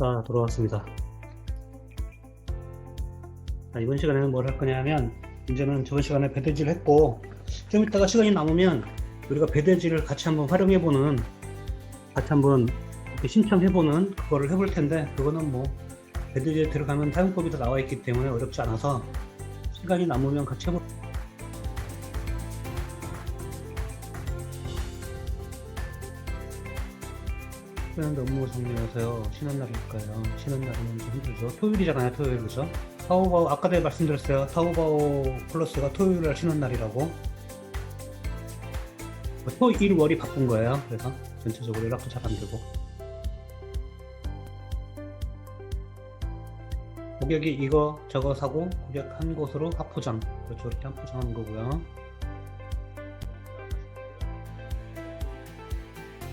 자, 돌아왔습니다. 자, 이번 시간에는 뭘 할 거냐면, 이제는 저번 시간에 배대지를 했고, 좀 이따가 시간이 남으면 우리가 배대지를 같이 한번 활용해보는, 같이 한번 이렇게 신청해보는 그거를 해볼 텐데, 그거는 뭐, 배대지에 들어가면 사용법이 다 나와 있기 때문에 어렵지 않아서, 시간이 남으면 같이 해볼. 특별한 업무 종료여서요. 쉬는 날일까요? 쉬는 날은 좀 힘들죠. 토요일이잖아요, 토요일, 그죠? 타오바오, 아까 전에 말씀드렸어요. 타오바오 플러스가 토요일 날 쉬는 날이라고. 토일 월이 바꾼 거예요. 그래서 전체적으로 연락도 잘 안 되고. 고객이 이거 저거 사고 고객 한 곳으로 합포장. 그렇죠. 이렇게 합포장하는 거고요.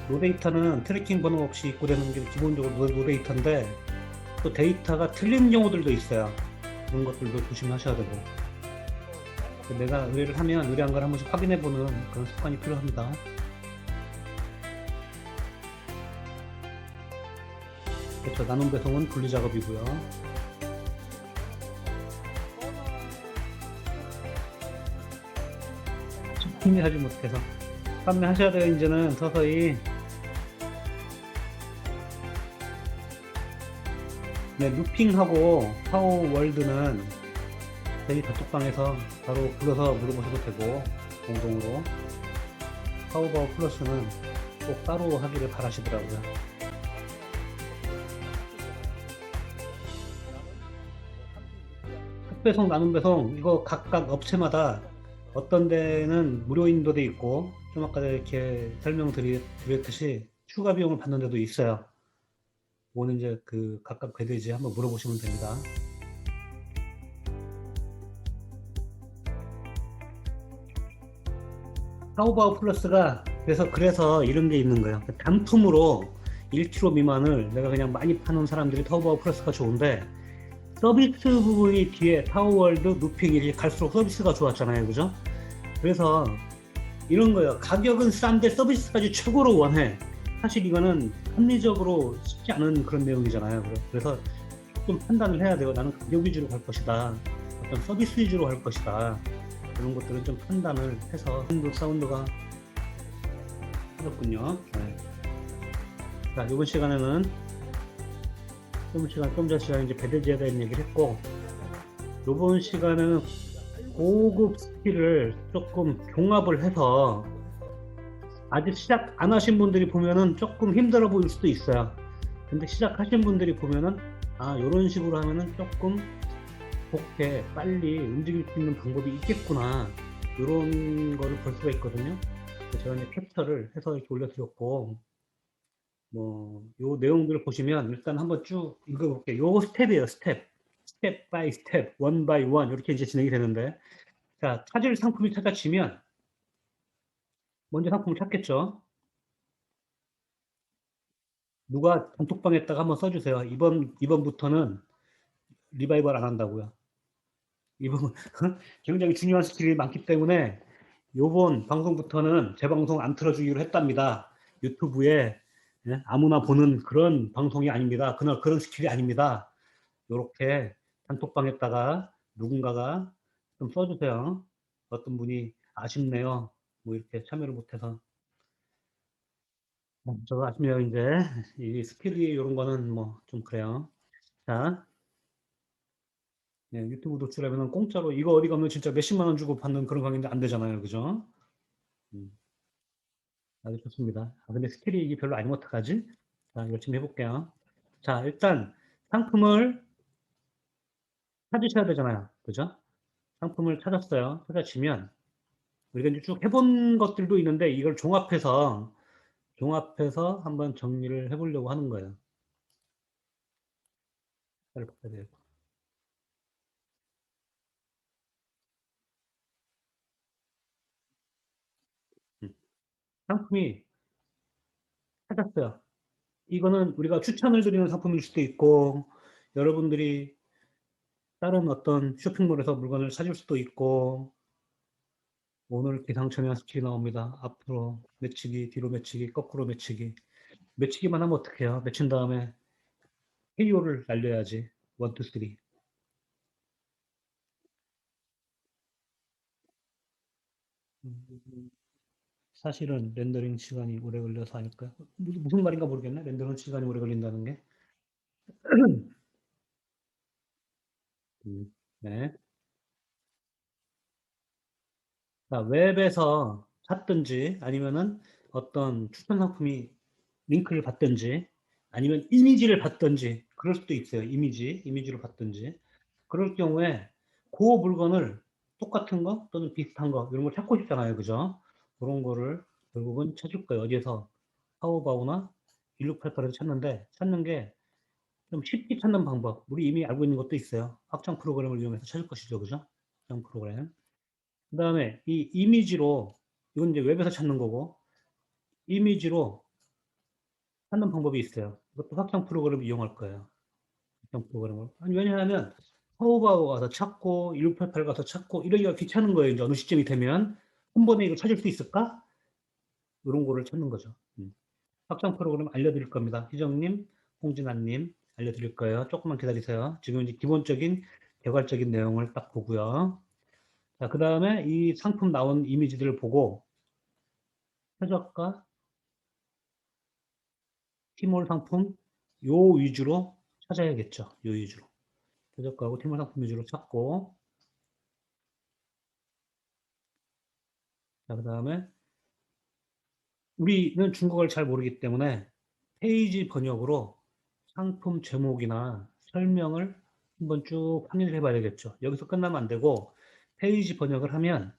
노데이터는 트래킹 번호 없이 입고되는 게 기본적으로 노데이터인데 또 데이터가 틀린 경우들도 있어요. 그런 것들도 조심하셔야 되고. 내가 의뢰를 하면 의뢰한 걸 한 번씩 확인해보는 그런 습관이 필요합니다. 그렇죠. 나눔 배송은 분리 작업이고요. 판매하지 못해서 판매하셔야 돼요. 이제는 서서히. 네, 루핑하고 파워월드는 저희 단톡방에서 바로 불러서 물어보셔도 되고 공동으로. 파워바우 플러스는 꼭 따로 하기를 바라시더라고요. 흑배송, 나눔배송 이거 각각 업체마다 어떤 데는 무료인도 돼 있고 좀 아까 이렇게 설명드렸듯이 추가 비용을 받는 데도 있어요. 그거는 이제 그 각각 배대지 한번 물어보시면 됩니다. 타오바오 플러스가 그래서 이런 게 있는 거예요. 단품으로 1kg 미만을 내가 그냥 많이 파는 사람들이 타오바오 플러스가 좋은데 서비스 부분이 뒤에 타워월드, 누핑 이렇게 갈수록 서비스가 좋았잖아요. 그죠? 그래서 이런 거예요. 가격은 싼데 서비스까지 최고로 원해. 사실 이거는 합리적으로 쉽지 않은 그런 내용이잖아요. 그래서 좀 판단을 해야 돼요. 나는 가격 위주로 갈 것이다. 어떤 서비스 위주로 갈 것이다. 그런 것들은 좀 판단을 해서 사운드가 어렵군요. 네. 자, 이번 시간에는 좀 전 시간에 이제 배대지에 대한 얘기를 했고, 이번 시간에는 고급 스킬을 조금 종합을 해서 아직 시작 안 하신 분들이 보면은 조금 힘들어 보일 수도 있어요. 근데 시작하신 분들이 보면은 이런 식으로 하면은 조금 좋게 빨리 움직일 수 있는 방법이 있겠구나 이런 거를 볼 수가 있거든요. 그래서 제가 이제 캡처를 해서 이렇게 올려드렸고 요 내용들을 보시면 일단 한번 쭉 읽어볼게요. 요 스텝이에요. 스텝 바이 스텝, 원 바이 원 이렇게 이제 진행이 되는데 자, 찾을 상품이 찾아지면 먼저 상품을 찾겠죠. 누가 단톡방에다가 한번 써주세요. 이번부터는 리바이벌 안 한다고요. 이번 굉장히 중요한 스킬이 많기 때문에 요번 방송부터는 재방송 안 틀어주기로 했답니다. 유튜브에 아무나 보는 그런 방송이 아닙니다. 그런 스킬이 아닙니다. 요렇게 단톡방에다가 누군가가 좀 써주세요. 어떤 분이 아쉽네요. 뭐 이렇게 참여를 못해서. 저도 아쉽네요. 이제 이 스킬이 이런 거는 뭐 좀 그래요. 자, 유튜브 노출하면은 공짜로 이거 어디 가면 진짜 몇십만 원 주고 받는 그런 강의인데 안 되잖아요. 그죠? 음, 아주 좋습니다. 근데 스킬이 이게 별로 아니면 어떡하지? 자, 열심히 해볼게요. 자, 일단 상품을 찾으셔야 되잖아요. 그죠? 상품을 찾았어요. 찾아지면 우리가 이제 쭉 해본 것들도 있는데 이걸 종합해서 한번 정리를 해보려고 하는 거예요. 음, 상품이 찾았어요. 이거는 우리가 추천을 드리는 상품일 수도 있고, 여러분들이 다른 어떤 쇼핑몰에서 물건을 찾을 수도 있고, 오늘 기상천외한 스킬이 나옵니다. 앞으로 매치기, 뒤로 매치기, 거꾸로 매치기. 매치기만 하면 어떡해요? 매친 다음에 KO를 날려야지. 1, 2, 3. 사실은 렌더링 시간이 오래 걸려서 하니까 무슨 말인가 모르겠네. 렌더링 시간이 오래 걸린다는 게. 네. 자, 웹에서 샀든지 아니면은 어떤 추천 상품이 링크를 받든지 아니면 이미지를 받든지 그럴 수도 있어요. 이미지를 받든지. 그럴 경우에 그 물건을 똑같은 거 또는 비슷한 거 이런 걸 찾고 싶잖아요. 그죠? 그런 거를 결국은 찾을 거예요. 어디에서 타오바오나 1688에서 찾는데 찾는 게 좀 쉽게 찾는 방법. 우리 이미 알고 있는 것도 있어요. 확장 프로그램을 이용해서 찾을 것이죠. 그죠? 확장 프로그램. 그 다음에 이 이미지로 이건 이제 웹에서 찾는 거고 이미지로 찾는 방법이 있어요. 이것도 확장 프로그램을 이용할 거예요. 확장 프로그램을. 아니, 왜냐하면 타오바오 가서 찾고 1688 가서 찾고 이러기가 귀찮은 거예요. 이제 어느 시점이 되면 한 번에 이걸 찾을 수 있을까? 이런 거를 찾는 거죠. 확장 프로그램 알려드릴 겁니다. 희정님, 홍진아님 알려드릴 거예요. 조금만 기다리세요. 지금 이제 기본적인 개괄적인 내용을 딱 보고요. 자, 그 다음에 이 상품 나온 이미지들을 보고 최저가, 티몰 상품 요 위주로 찾아야겠죠. 요 위주로. 최저가하고 티몰 상품 위주로 찾고 자, 그 다음에 우리는 중국어를 잘 모르기 때문에 페이지 번역으로 상품 제목이나 설명을 한번 쭉 확인을 해봐야 되겠죠. 여기서 끝나면 안 되고 페이지 번역을 하면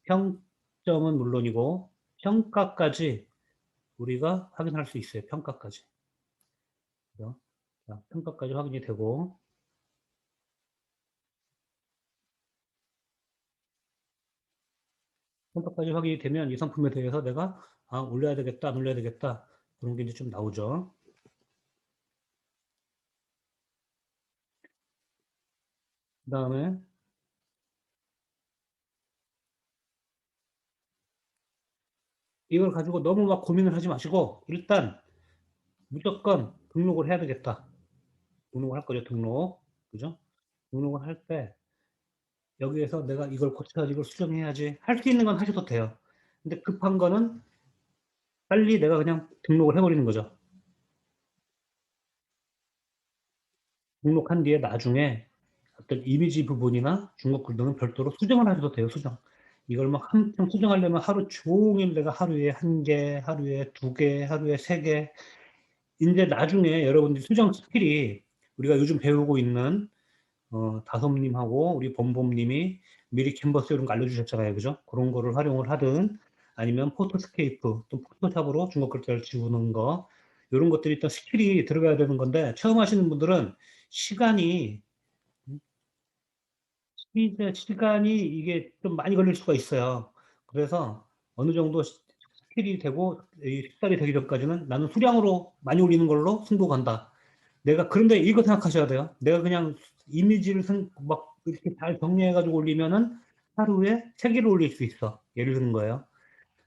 평점은 물론이고 평가까지 우리가 확인할 수 있어요. 평가까지. 그죠? 자, 평가까지 확인이 되고 평가까지 확인이 되면 이 상품에 대해서 내가 올려야 되겠다, 안 올려야 되겠다 그런 게 이제 좀 나오죠. 그 다음에 이걸 가지고 너무 막 고민을 하지 마시고 일단 무조건 등록을 해야 되겠다. 등록을 할 거죠, 등록. 그죠? 등록을 할 때 여기에서 내가 이걸 고쳐야지 이걸 수정해야지 할 수 있는 건 하셔도 돼요. 근데 급한 거는 빨리 내가 그냥 등록을 해버리는 거죠. 등록한 뒤에 나중에 어떤 이미지 부분이나 중국 글등은 별도로 수정을 하셔도 돼요, 수정. 이걸 막 한참 수정하려면 하루 종일 내가 하루에 한 개, 하루에 두 개, 하루에 세 개. 이제 나중에 여러분들 수정 스킬이 우리가 요즘 배우고 있는 다솜님하고 우리 범범님이 미리 캔버스 이런 거 알려주셨잖아요. 그죠? 그런 거를 활용을 하든 아니면 포토스케이프, 또 포토샵으로 중국 글자를 지우는 거 이런 것들이 일단 스킬이 들어가야 되는 건데 처음 하시는 분들은 시간이 시간이 이게 좀 많이 걸릴 수가 있어요. 그래서 어느 정도 스킬이 되고 식달이 되기 전까지는 나는 수량으로 많이 올리는 걸로 승부 간다. 내가 그런데 이거 생각하셔야 돼요. 내가 그냥 이미지를 막 이렇게 잘 정리해가지고 올리면은 하루에 3개를 올릴 수 있어. 예를 드는 거예요.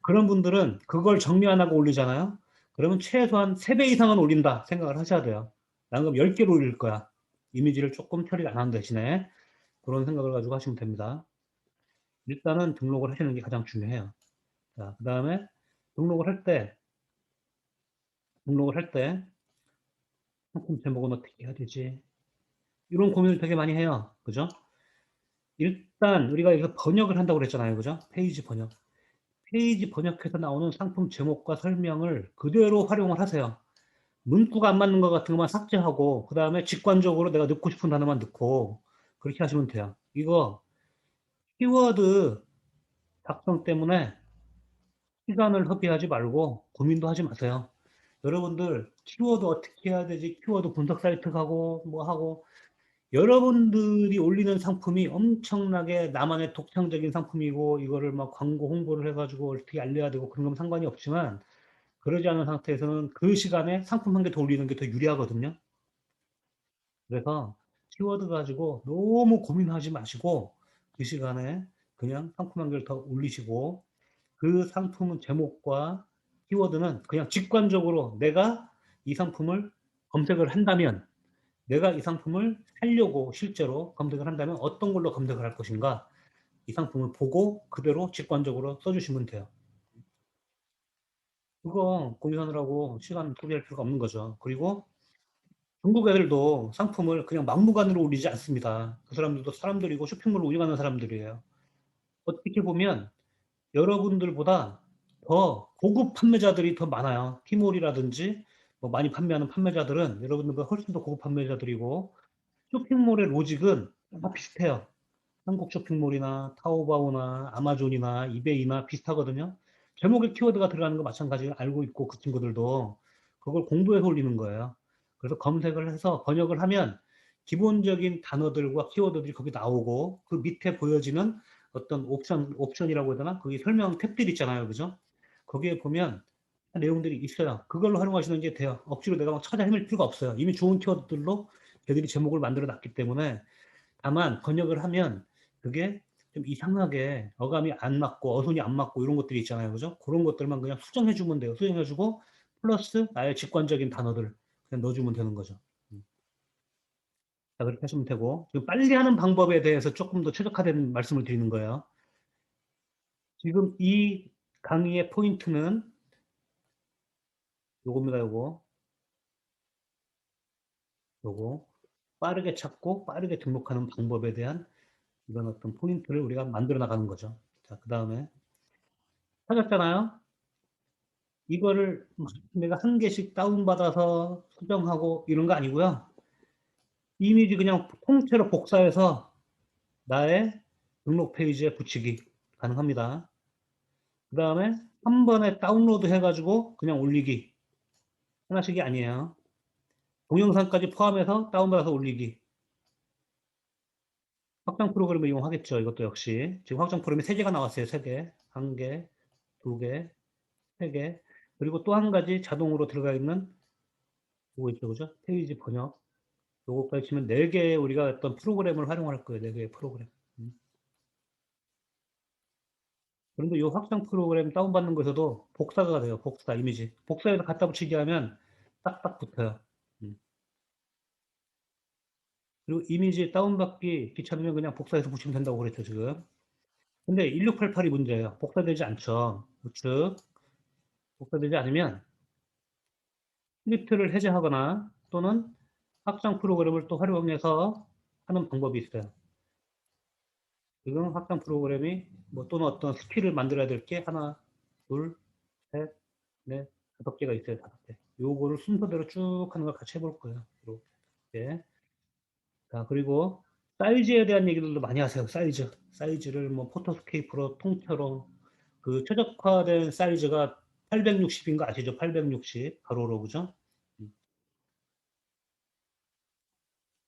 그런 분들은 그걸 정리 안 하고 올리잖아요. 그러면 최소한 3배 이상은 올린다 생각을 하셔야 돼요. 나는 그럼 10개를 올릴 거야. 이미지를 조금 처리 안 하는 대신에 그런 생각을 가지고 하시면 됩니다. 일단은 등록을 하시는 게 가장 중요해요. 자, 그 다음에 등록을 할 때, 등록을 할 때 상품 제목은 어떻게 해야 되지? 이런 고민을 되게 많이 해요. 그죠? 일단 우리가 여기서 번역을 한다고 그랬잖아요. 그죠? 페이지 번역. 페이지 번역해서 나오는 상품 제목과 설명을 그대로 활용을 하세요. 문구가 안 맞는 것 같은 것만 삭제하고 그 다음에 직관적으로 내가 넣고 싶은 단어만 넣고 그렇게 하시면 돼요. 이거 키워드 작성 때문에 시간을 허비하지 말고 고민도 하지 마세요. 여러분들 키워드 어떻게 해야 되지? 키워드 분석 사이트 가고 뭐 하고 여러분들이 올리는 상품이 엄청나게 나만의 독창적인 상품이고 이거를 막 광고 홍보를 해가지고 어떻게 알려야 되고 그런 건 상관이 없지만 그러지 않은 상태에서는 그 시간에 상품 한 개 더 올리는 게 더 유리하거든요. 그래서 키워드 가지고 너무 고민하지 마시고 그 시간에 그냥 상품 한 개를 더 올리시고 그 상품 제목과 키워드는 그냥 직관적으로 내가 이 상품을 검색을 한다면 내가 이 상품을 사려고 실제로 검색을 한다면 어떤 걸로 검색을 할 것인가, 이 상품을 보고 그대로 직관적으로 써주시면 돼요. 그거 고민하느라고 시간 소비할 필요가 없는 거죠. 그리고 중국 애들도 상품을 그냥 막무가내로 올리지 않습니다. 그 사람들도 사람들이고 쇼핑몰을 운영하는 사람들이에요. 어떻게 보면 여러분들보다 더 고급 판매자들이 더 많아요. 티몰이라든지 뭐 많이 판매하는 판매자들은 여러분들보다 훨씬 더 고급 판매자들이고, 쇼핑몰의 로직은 다 비슷해요. 한국 쇼핑몰이나 타오바오나 아마존이나 이베이나 비슷하거든요. 제목에 키워드가 들어가는 거 마찬가지로 알고 있고, 그 친구들도 그걸 공부해서 올리는 거예요. 그래서 검색을 해서 번역을 하면 기본적인 단어들과 키워드들이 거기 나오고, 그 밑에 보여지는 어떤 옵션이라고 해야 되나? 거기 설명 탭들 있잖아요. 그죠? 거기에 보면 내용들이 있어요. 그걸로 활용하시는 게 돼요. 억지로 내가 막 찾아 헤맬 필요가 없어요. 이미 좋은 키워드들로 걔들이 제목을 만들어 놨기 때문에. 다만 번역을 하면 그게 좀 이상하게 어감이 안 맞고 어순이 안 맞고 이런 것들이 있잖아요. 그죠? 그런 것들만 그냥 수정해 주면 돼요. 수정해 주고 플러스 나의 직관적인 단어들 그냥 넣어주면 되는 거죠. 자, 그렇게 하시면 되고, 지금 빨리 하는 방법에 대해서 조금 더 최적화된 말씀을 드리는 거예요. 지금 이 강의의 포인트는 요겁니다. 요거 빠르게 찾고 빠르게 등록하는 방법에 대한 이런 어떤 포인트를 우리가 만들어 나가는 거죠. 자, 그 다음에 찾았잖아요. 이거를 내가 한 개씩 다운받아서 수정하고 이런 거 아니고요. 이미지 그냥 통째로 복사해서 나의 등록 페이지에 붙이기 가능합니다. 그 다음에 한 번에 다운로드 해가지고 그냥 올리기 하나씩이 아니에요. 동영상까지 포함해서 다운받아서 올리기. 확장 프로그램을 이용하겠죠. 이것도 역시. 지금 확장 프로그램이 3개가 나왔어요. 3개. 1개, 2개, 3개. 그리고 또 한 가지 자동으로 들어가 있는 뭐고 있죠. 그죠? 페이지 번역. 요거까지 치면 4개의 우리가 어떤 프로그램을 활용할 거예요. 4개의 프로그램. 그런데 이 확장 프로그램 다운받는 것에서도 복사가 돼요. 복사, 이미지. 복사해서 갖다 붙이기 하면 딱딱 붙어요. 그리고 이미지 다운받기 귀찮으면 그냥 복사해서 붙이면 된다고 그랬죠, 지금. 근데 1688이 문제예요. 복사되지 않죠. 우측. 복사되지 않으면 스크립트를 해제하거나 또는 확장 프로그램을 또 활용해서 하는 방법이 있어요. 지금 확장 프로그램이 뭐 또는 어떤 스킬을 만들어야 될 게 하나, 둘, 셋, 넷, 5개가 있어요. 5개. 요거를 순서대로 쭉 하는 걸 같이 해볼 거예요. 이렇게. 자, 그리고 사이즈에 대한 얘기들도 많이 하세요. 사이즈를 뭐 포토스케이프로 통째로 그 최적화된 사이즈가 860인 거 아시죠? 860 가로로 그죠?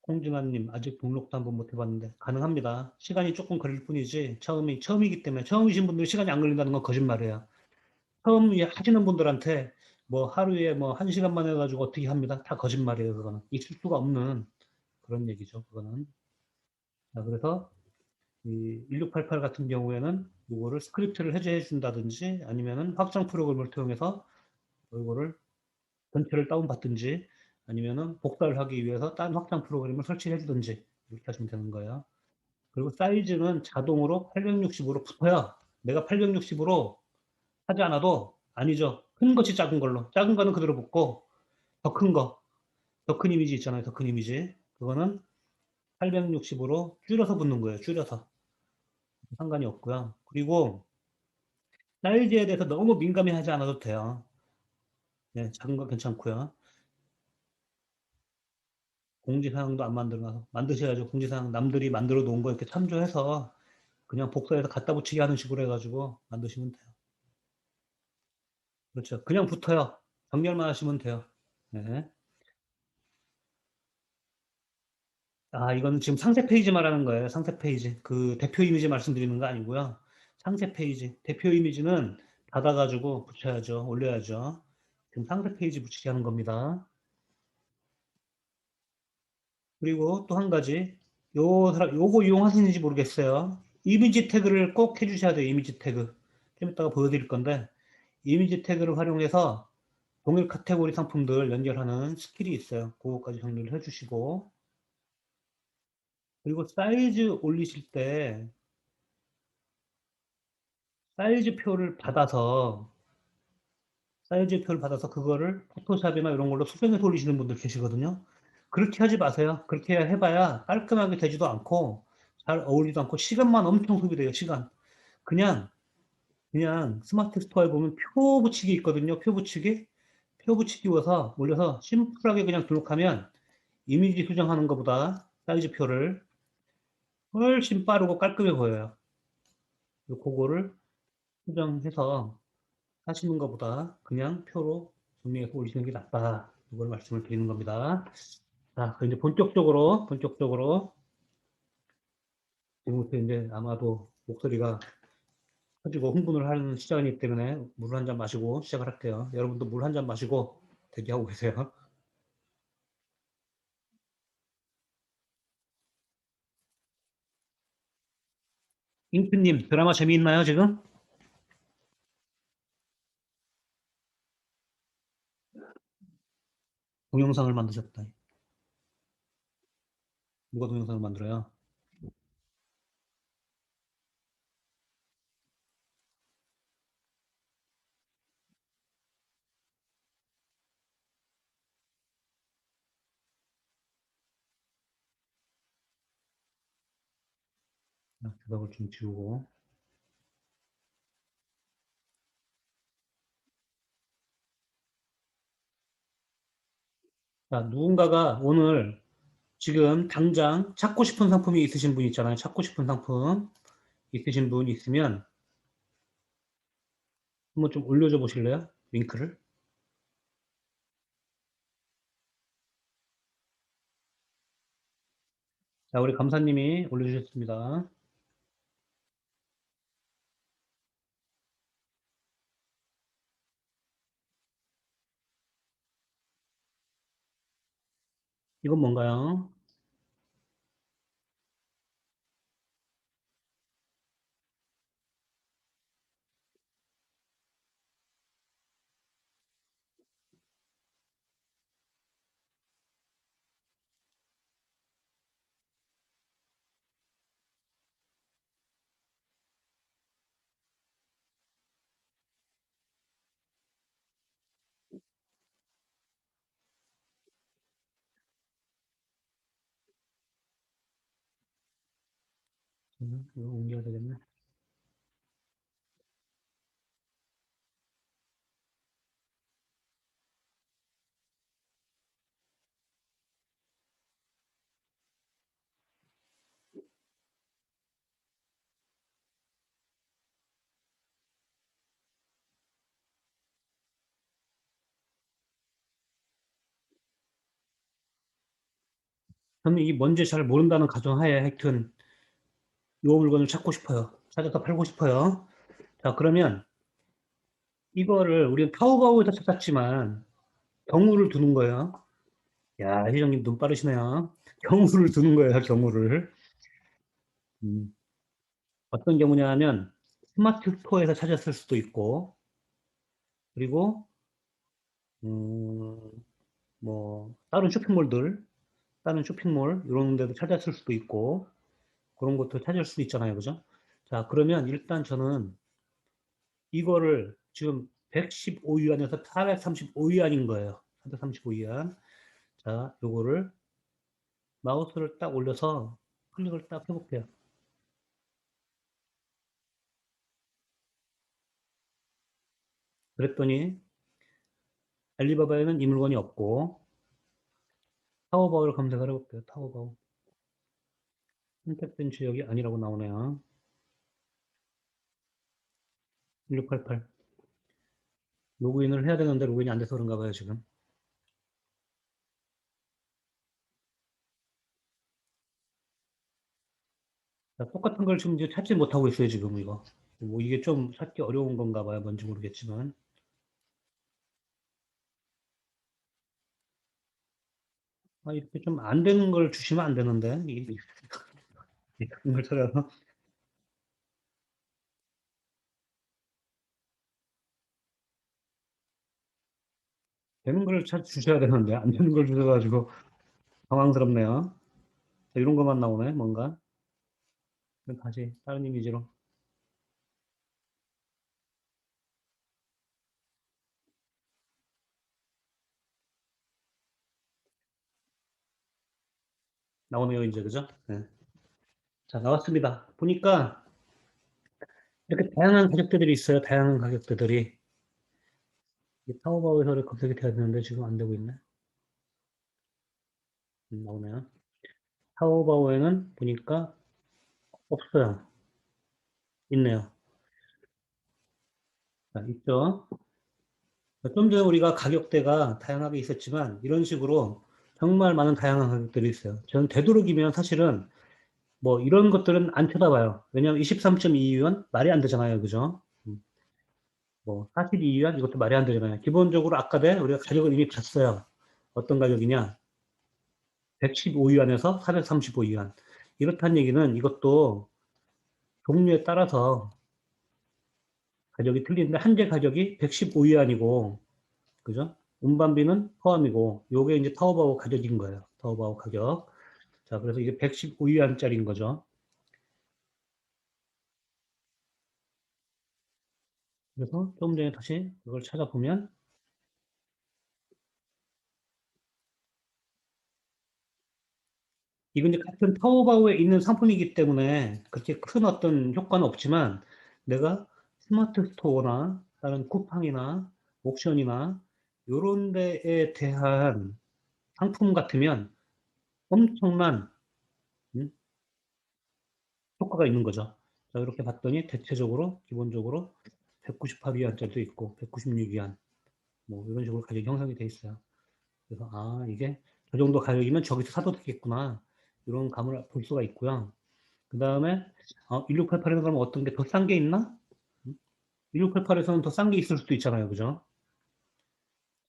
홍진아님 아직 등록도 한번 못 해봤는데 가능합니다. 시간이 조금 걸릴 뿐이지 처음이기 때문에 처음이신 분들 시간이 안 걸린다는 건 거짓말이에요. 처음 하시는 분들한테 뭐 하루에 뭐 1시간만 해가지고 어떻게 합니다. 다 거짓말이에요. 그거는 있을 수가 없는 그런 얘기죠. 그거는. 자, 그래서 이 1688 같은 경우에는 이거를 스크립트를 해제해 준다든지 아니면은 확장 프로그램을 통해서 이거를 전체를 다운받든지 아니면은 복사를 하기 위해서 다른 확장 프로그램을 설치해 주든지 이렇게 하시면 되는 거예요. 그리고 사이즈는 자동으로 860으로 붙어요. 내가 860으로 하지 않아도 아니죠. 큰 것이 작은 걸로. 작은 거는 그대로 붙고 더 큰 거, 더 큰 이미지 있잖아요. 더 큰 이미지. 그거는 860으로 줄여서 붙는 거예요. 줄여서. 상관이 없고요. 그리고 사이즈에 대해서 너무 민감해하지 않아도 돼요. 네, 작은 거 괜찮고요. 공지사항도 안 만들어놔서 만드셔야죠. 공지사항 남들이 만들어 놓은 거 이렇게 참조해서 그냥 복사해서 갖다 붙이게 하는 식으로 해가지고 만드시면 돼요. 그렇죠. 그냥 붙어요. 정렬만 하시면 돼요. 네. 아, 이거는 지금 상세 페이지 말하는 거예요. 상세 페이지. 그 대표 이미지 말씀드리는 거 아니고요. 상세 페이지. 대표 이미지는 닫아가지고 붙여야죠. 올려야죠. 지금 상세 페이지 붙이게 하는 겁니다. 그리고 또 한 가지. 요거 이용하시는지 모르겠어요. 이미지 태그를 꼭 해주셔야 돼요. 이미지 태그. 좀 이따가 보여드릴 건데, 이미지 태그를 활용해서 동일 카테고리 상품들 연결하는 스킬이 있어요. 그거까지 정리를 해주시고, 그리고 사이즈 올리실 때 사이즈표를 받아서 그거를 포토샵이나 이런 걸로 수정해서 올리시는 분들 계시거든요. 그렇게 하지 마세요. 그렇게 해봐야 깔끔하게 되지도 않고 잘 어울리지도 않고 시간만 엄청 소비돼요. 시간. 그냥 스마트 스토어에 보면 표 붙이기 있거든요. 표 붙이기 올려서 심플하게 그냥 등록하면 이미지 수정하는 것보다 사이즈표를 훨씬 빠르고 깔끔해 보여요. 그거를 수정해서 하시는 것보다 그냥 표로 정리해서 올리시는 게 낫다. 이걸 말씀을 드리는 겁니다. 자, 그럼 이제 본격적으로 지금부터 이제 아마도 목소리가 커지고 흥분을 하는 시간이기 때문에 물 한 잔 마시고 시작을 할게요. 여러분도 물 한 잔 마시고 대기하고 계세요. 잉크님, 드라마 재미있나요, 지금? 동영상을 만드셨다. 누가 동영상을 만들어요? 대답을 좀 지우고. 자, 누군가가 오늘 지금 당장 찾고 싶은 상품이 있으신 분 있잖아요. 찾고 싶은 상품 있으신 분 있으면 한번 좀 올려줘 보실래요? 링크를. 자, 우리 감사님이 올려주셨습니다. 이건 뭔가요? 이거 옮겨야 되겠네. 저는 이 뭔지 잘 모른다는 가정하에 하여튼 이 물건을 찾고 싶어요. 찾아서 팔고 싶어요. 자, 그러면 이거를 우리는 타오바오에서 찾았지만 경우를 두는 거예요. 야, 회장님 눈 빠르시네요. 경우를 두는 거예요, 경우를. 음, 어떤 경우냐 하면 스마트 스토어에서 찾았을 수도 있고, 그리고, 음, 뭐, 다른 쇼핑몰, 이런 데도 찾았을 수도 있고, 그런 것도 찾을 수 있잖아요. 그죠? 자, 그러면 일단 저는 이거를 지금 115위안에서 435위안인 거예요. 435위안. 자, 요거를 마우스를 딱 올려서 클릭을 딱 해볼게요. 그랬더니 알리바바에는 이 물건이 없고 타오바오를 검색을 해볼게요. 타오바오. 선택된 지역이 아니라고 나오네요. 1688. 로그인을 해야 되는데 로그인이 안 돼서 그런가 봐요, 지금. 자, 똑같은 걸 지금 이제 찾지 못하고 있어요, 지금 이거. 뭐 이게 좀 찾기 어려운 건가 봐요. 뭔지 모르겠지만. 아, 이렇게 좀 안 되는 걸 주시면 안 되는데. 이런 걸 찾아서. 되는 걸 주셔야 되는데, 안 되는 걸 주셔가지고 당황스럽네요. 이런 것만 나오네, 뭔가. 그럼 다시 다른 이미지로. 나오네요, 이제, 그죠? 네. 자, 나왔습니다. 보니까 이렇게 다양한 가격대들이 있어요, 다양한 가격대들이. 이 타오바오에서 검색이 돼야 되는데 지금 안 되고 있네. 나오네요. 타오바오에는 보니까 없어요. 있네요. 자, 있죠? 좀 전에 우리가 가격대가 다양하게 있었지만 이런 식으로 정말 많은 다양한 가격들이 있어요. 저는 되도록이면 사실은 뭐 이런 것들은 안 쳐다봐요. 왜냐하면 23.2위안 말이 안 되잖아요. 그죠? 뭐 42위안 이것도 말이 안 되잖아요. 기본적으로 아까 내 우리가 가격을 이미 봤어요. 어떤 가격이냐? 115위안에서 435위안. 이렇다는 얘기는 이것도 종류에 따라서 가격이 틀리는데 한재 가격이 115위안이고 그죠? 운반비는 포함이고, 요게 이제 타오바오 가격인 거예요. 타오바오 가격. 자, 그래서 이게 115위안짜리인 거죠. 그래서 조금 전에 다시 그걸 찾아보면, 이건 이제 같은 타오바오에 있는 상품이기 때문에 그렇게 큰 어떤 효과는 없지만, 내가 스마트 스토어나 다른 쿠팡이나 옥션이나 요런 데에 대한 상품 같으면 엄청난 음, 효과가 있는 거죠. 자, 이렇게 봤더니 대체적으로 기본적으로 198위안짜리도 있고 196위안 뭐 이런 식으로 가격이 형성이 돼 있어요. 그래서 아 이게 저 정도 가격이면 저기서 사도 되겠구나 이런 감을 볼 수가 있고요. 그 다음에 1688에서 그러면 어떤 게 더 싼 게 있나? 1688에서는 더 싼 게 있을 수도 있잖아요. 그죠?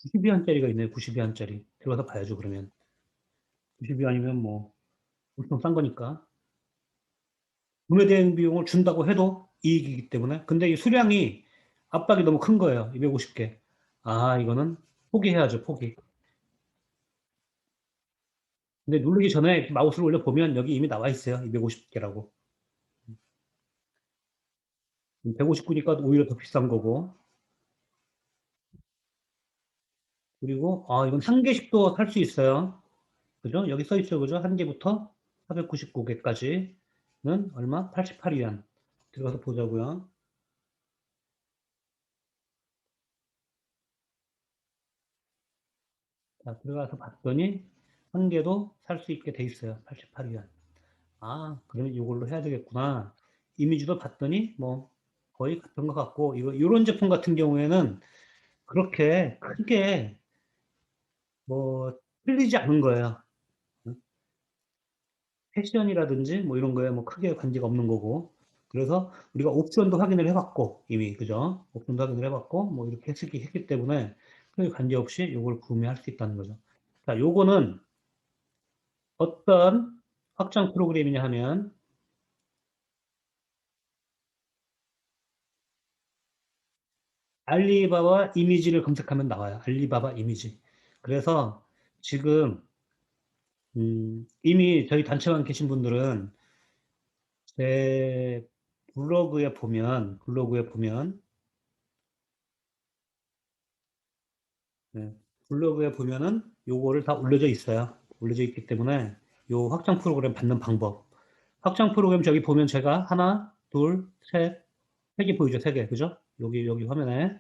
92위안짜리가 있네요. 92위안짜리 들어가서 봐야죠. 그러면 92위안이면 뭐 엄청 싼 거니까 구매 대행 비용을 준다고 해도 이익이기 때문에 근데 이 수량이 압박이 너무 큰 거예요. 250개. 아, 이거는 포기해야죠, 포기. 근데 누르기 전에 마우스를 올려보면 여기 이미 나와 있어요. 250개라고. 159니까 오히려 더 비싼 거고. 그리고, 이건 한 개씩도 살 수 있어요. 그죠? 여기 써 있죠, 그죠? 한 개부터 499개까지는 얼마? 88위안. 들어가서 보자고요. 자, 들어가서 봤더니 한 개도 살 수 있게 돼 있어요. 88위안. 아, 그러면 이걸로 해야 되겠구나. 이미지도 봤더니 뭐 거의 같은 것 같고 이런 제품 같은 경우에는 그렇게 크게 뭐 틀리지 않은 거예요. 패션이라든지 뭐 이런 거에 뭐 크게 관계가 없는 거고. 그래서 우리가 옵션도 확인을 해봤고 이미 그죠? 옵션도 확인을 해봤고 뭐 이렇게 했기 때문에 크게 관계없이 이걸 구매할 수 있다는 거죠. 자, 요거는 어떤 확장 프로그램이냐 하면 알리바바 이미지를 검색하면 나와요. 알리바바 이미지. 그래서 지금 이미 저희 단체방 계신 분들은 제 블로그에 보면 네, 블로그에 보면은 요거를 다 올려져 있어요. 올려져 있기 때문에 요 확장 프로그램 받는 방법. 확장 프로그램 저기 보면 제가 하나, 둘, 셋, 세 개 보이죠? 세 개. 그죠? 여기 화면에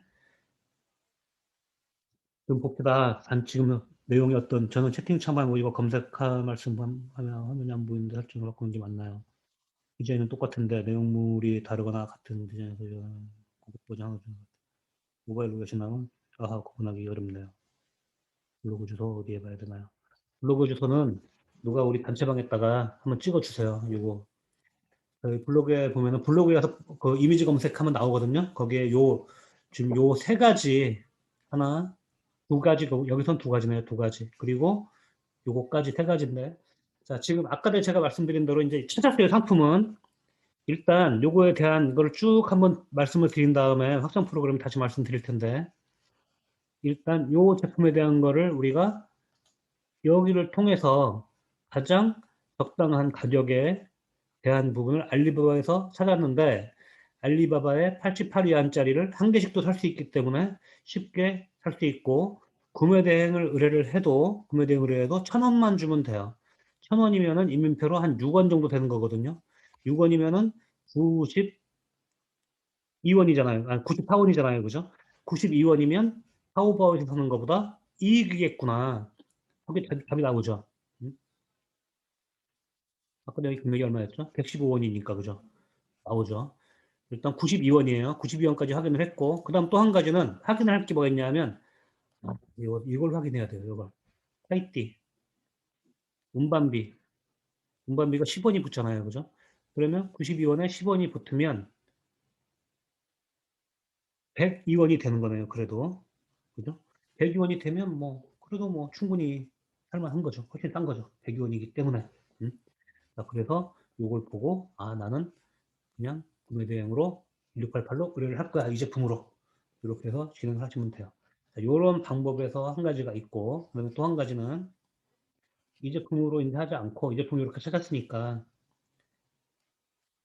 좀 봅시다. 지금 내용이 어떤 저는 채팅창만 보이고 검색할 말씀하면 화면이 안 보이는데 설정을 바꾸는 게 맞나요? 디자인은 똑같은데 내용물이 다르거나 같은 디자인에서 고급 보장 모바일로 계시나면 구분하기 어렵네요. 블로그 주소 어디에 봐야 되나요? 블로그 주소는 누가 우리 단체방에다가 한번 찍어주세요. 요거 저희 블로그에 보면은 블로그에서 그 이미지 검색하면 나오거든요. 거기에 지금 요 세 가지 하나 두 가지 여기선 두 가지네요. 두 가지 그리고 요거까지 세 가지인데 자 지금 아까 전에 제가 말씀드린 대로 이제 찾았어요. 상품은 일단 요거에 대한 걸 쭉 한번 말씀을 드린 다음에 확장 프로그램 다시 말씀드릴 텐데 일단 요 제품에 대한 거를 우리가 여기를 통해서 가장 적당한 가격에 대한 부분을 알리바바에서 찾았는데 알리바바에 88위안짜리를 한 개씩도 살 수 있기 때문에 쉽게 살 수 있고 구매 대행을 의뢰를 해도 1,000원만 주면 돼요. 1,000원이면은 인민표로 한 6원 정도 되는 거거든요. 6원이면은 92원이잖아요. 아니 94원이잖아요. 그죠? 92원이면 타오바오에서 사는 것보다 이익이겠구나. 거기 답이 나오죠. 아까 여기 금액이 얼마였죠? 115원이니까 그죠? 나오죠. 일단 92원이에요. 92원까지 확인을 했고, 그 다음 또 한 가지는 확인을 할 게 뭐가 있냐면, 이걸 확인해야 돼요. 이거. 타이띠, 운반비. 운반비가 10원이 붙잖아요. 그죠? 그러면 92원에 10원이 붙으면 102원이 되는 거네요. 그래도. 그죠? 102원이 되면 뭐, 그래도 뭐 충분히 할만한 거죠. 훨씬 싼 거죠. 102원이기 때문에. 음? 자, 그래서 이걸 보고, 아, 나는 그냥 구매 대행으로 1688로 의뢰를 할 거야. 이 제품으로. 이렇게 해서 진행을 하시면 돼요. 이런 방법에서 한 가지가 있고, 그다음에 또 한 가지는 이 제품으로 이제 하지 않고, 이 제품 이렇게 찾았으니까,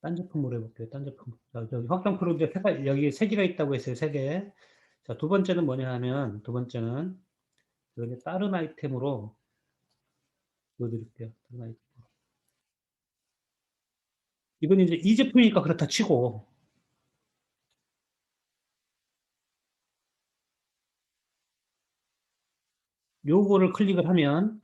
딴 제품으로 해볼게요. 딴 제품. 자, 저기 확장표로 이제 여기 세 개가 있다고 했어요. 세 개. 자, 두 번째는 뭐냐 하면, 두 번째는 여기 다른 아이템으로 보여드릴게요. 다른 아이템. 이건 이제 이 제품이니까 그렇다 치고, 요거를 클릭을 하면,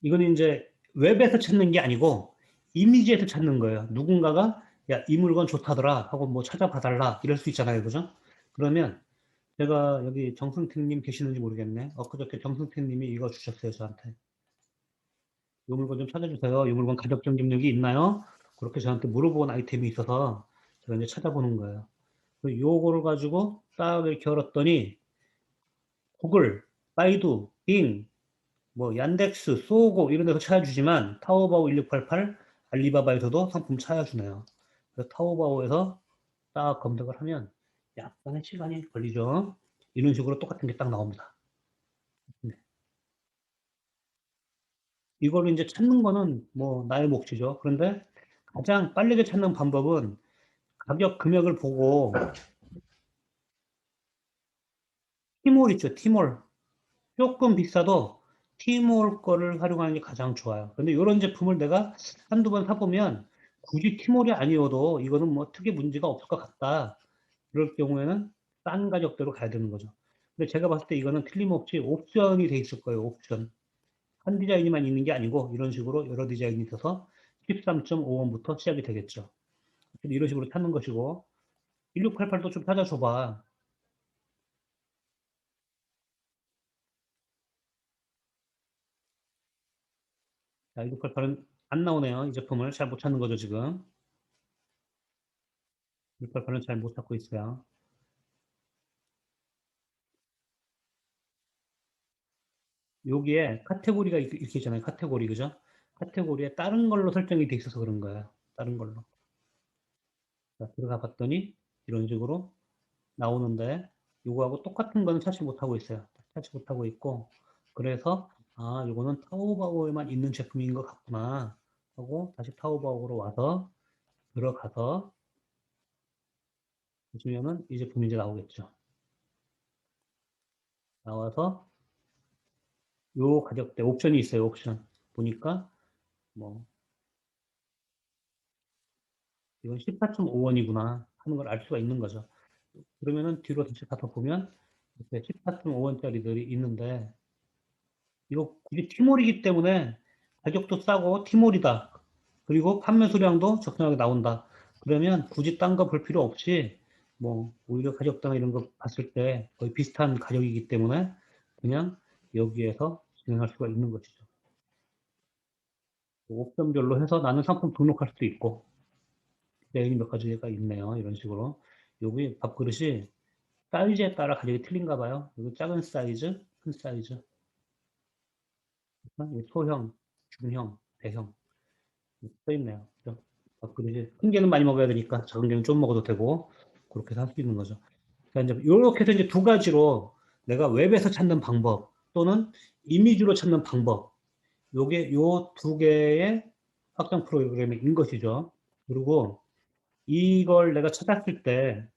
이건 이제 웹에서 찾는 게 아니고 이미지에서 찾는 거예요. 누군가가 야, 이 물건 좋다더라 하고 뭐 찾아봐달라 이럴 수 있잖아요. 그죠? 그러면 제가 여기 정승택님 계시는지 모르겠네. 엊그저께 정승택님이 이거 주셨어요. 저한테. 이 물건 좀 찾아주세요. 이 물건 가격 경쟁력이 있나요? 그렇게 저한테 물어본 아이템이 있어서 제가 이제 찾아보는 거예요. 요거를 가지고 딱 이렇게 열었더니 구글, 바이두, 빙, 뭐 얀덱스, 소고 이런 데서 찾아주지만 타오바오 1688, 알리바바에서도 상품 찾아주네요. 그래서 타오바오에서 딱 검색을 하면 약간의 시간이 걸리죠. 이런 식으로 똑같은 게 딱 나옵니다. 네. 이거를 이제 찾는 거는 뭐 나의 몫이죠. 그런데 가장 빠르게 찾는 방법은 가격 금액을 보고 티몰 있죠. 티몰. 조금 비싸도 티몰 거를 활용하는 게 가장 좋아요. 근데 이런 제품을 내가 한두 번 사보면 굳이 티몰이 아니어도 이거는 뭐 특히 문제가 없을 것 같다. 그럴 경우에는 싼 가격대로 가야 되는 거죠. 근데 제가 봤을 때 이거는 틀림없이 옵션이 돼 있을 거예요. 옵션. 한 디자인이만 있는 게 아니고 이런 식으로 여러 디자인이 있어서 13.5원부터 시작이 되겠죠. 이런 식으로 찾는 것이고 1688도 좀 찾아줘봐. 자, 1688은 안 나오네요. 이 제품을 잘 못 찾는 거죠, 지금. 1688은 잘 못 찾고 있어요. 여기에 카테고리가 이렇게 있잖아요. 카테고리, 그죠? 카테고리에 다른 걸로 설정이 돼 있어서 그런 거예요. 다른 걸로. 자, 들어가 봤더니 이런 식으로 나오는데 이거하고 똑같은 거는 찾지 못하고 있어요. 찾지 못하고 있고 그래서 아, 이거는 타오바오에만 있는 제품인 것 같구나 하고 다시 타오바오로 와서 들어가서 보시면은 이 제품이 이제 나오겠죠. 나와서 요 가격대 옵션이 있어요. 옵션 보니까 뭐 이건 14.5원이구나 하는 걸 알 수가 있는 거죠. 그러면은 뒤로 다시 가서 보면 이렇게 14.5원짜리들이 있는데 이거 굳이 티몰이기 때문에 가격도 싸고 티몰이다. 그리고 판매 수량도 적정하게 나온다. 그러면 굳이 딴 거 볼 필요 없이 뭐 오히려 가격당 이런 거 봤을 때 거의 비슷한 가격이기 때문에 그냥 여기에서 진행할 수가 있는 것이죠. 옵션별로 해서 나는 상품 등록할 수도 있고 내용이 몇 가지가 있네요. 이런 식으로. 여기 밥그릇이 사이즈에 따라 가격이 틀린가 봐요. 여기 작은 사이즈, 큰 사이즈, 소형, 중형, 대형 써 있네요. 그죠? 밥그릇이 큰 개는 많이 먹어야 되니까 작은 개는 좀 먹어도 되고 그렇게 살 수 있는 거죠. 그러니까 이제 이렇게 해서 이제 두 가지로 내가 웹에서 찾는 방법 또는 이미지로 찾는 방법 요게 요 두 개의 확장 프로그램인 것이죠. 그리고 이걸 내가 찾았을 때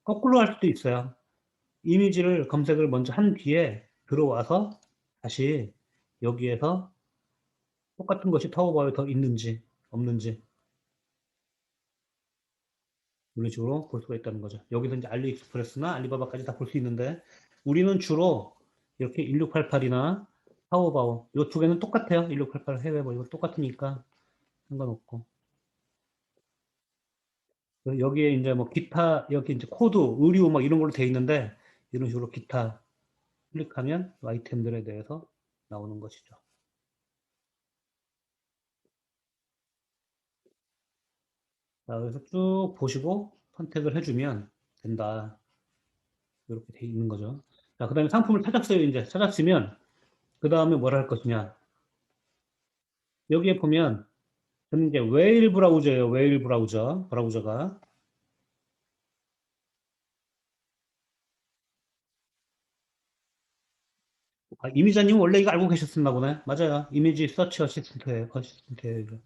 거꾸로 할 수도 있어요. 이미지를 검색을 먼저 한 뒤에 들어와서 다시 여기에서 똑같은 것이 타오바오에 더 있는지 없는지 이런 식으로 볼 수가 있다는 거죠. 여기서 이제 알리익스프레스나 알리바바까지 다 볼 수 있는데 우리는 주로 이렇게 1688이나 타오바오 요 두 개는 똑같아요. 1688 해외 뭐 이거 똑같으니까 상관없고 여기에 이제 뭐 기타 여기 이제 코드 의류 막 이런 걸로 돼 있는데 이런 식으로 기타 클릭하면 아이템들에 대해서 나오는 것이죠. 자, 그래서 쭉 보시고 선택을 해주면 된다. 이렇게 돼 있는 거죠. 자, 그 다음에 상품을 찾았어요. 이제 찾았으면 그 다음에 뭘 할 것이냐. 여기에 보면 저는 이제 웨일 브라우저예요. 웨일 브라우저가. 아, 이미자님 원래 이거 알고 계셨었나 보네. 맞아요. 이미지 서치 어시스턴트예요. 이거.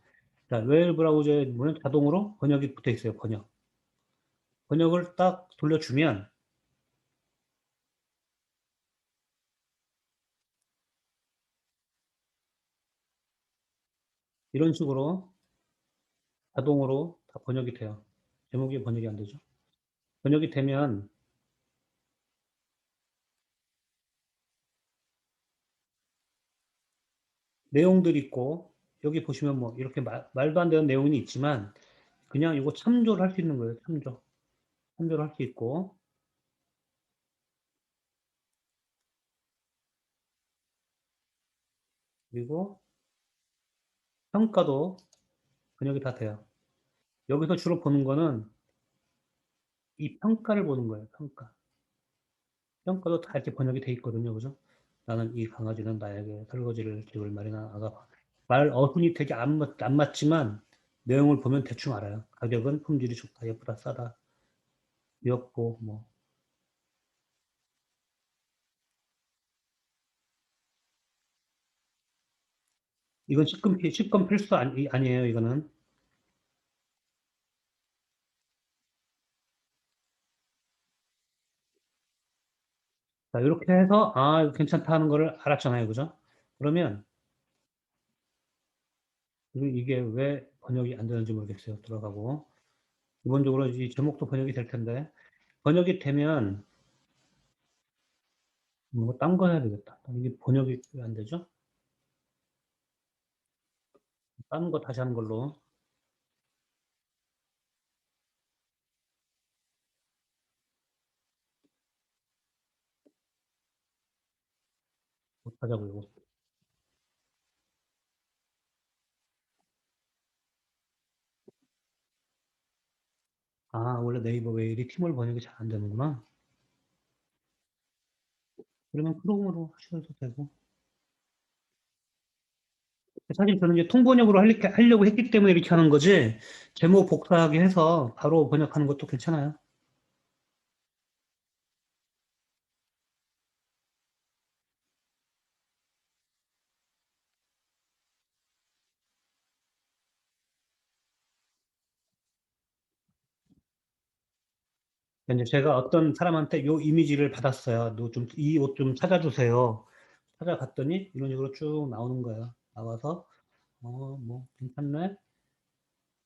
자, 웨일 브라우저에 보면 자동으로 번역이 붙어 있어요. 번역. 번역을 딱 돌려주면 이런 식으로 자동으로 다 번역이 돼요. 제목이 번역이 안 되죠. 번역이 되면 내용들이 있고 여기 보시면 뭐 이렇게 말도 안 되는 내용이 있지만 그냥 이거 참조를 할 수 있는 거예요. 참조를 할 수 있고 그리고 평가도 번역이 다 돼요. 여기서 주로 보는 거는 이 평가를 보는 거예요. 평가. 평가도 다 이렇게 번역이 돼 있거든요. 그죠? 나는 이 강아지는 나에게 설거지를 집을 말이나 아가 말 어순이 되게 안 맞지만 내용을 보면 대충 알아요. 가격은 품질이 좋다, 예쁘다, 싸다, 귀엽고 뭐 이건 식권 필수 아니에요. 이거는 자, 이렇게 해서 아 이거 괜찮다 하는 거를 알았잖아요. 그죠? 그러면 이게 왜 번역이 안 되는지 모르겠어요. 들어가고 기본적으로 이 제목도 번역이 될 텐데 번역이 되면 뭐 딴 거 해야 되겠다. 이게 번역이 왜 안 되죠? 다른 거 다시 하는 걸로 하자고요. 아, 원래 네이버 메일이 팀월 번역이 잘 안 되는구나. 그러면 크롬으로 하셔도 되고. 사실 저는 이제 통번역으로 하려고 했기 때문에 이렇게 하는 거지, 제목 복사하기 해서 바로 번역하는 것도 괜찮아요. 이제 제가 어떤 사람한테 요 이미지를 받았어요. 이 옷 좀 찾아주세요. 찾아갔더니 이런 식으로 쭉 나오는 거예요. 나와서, 뭐, 괜찮네?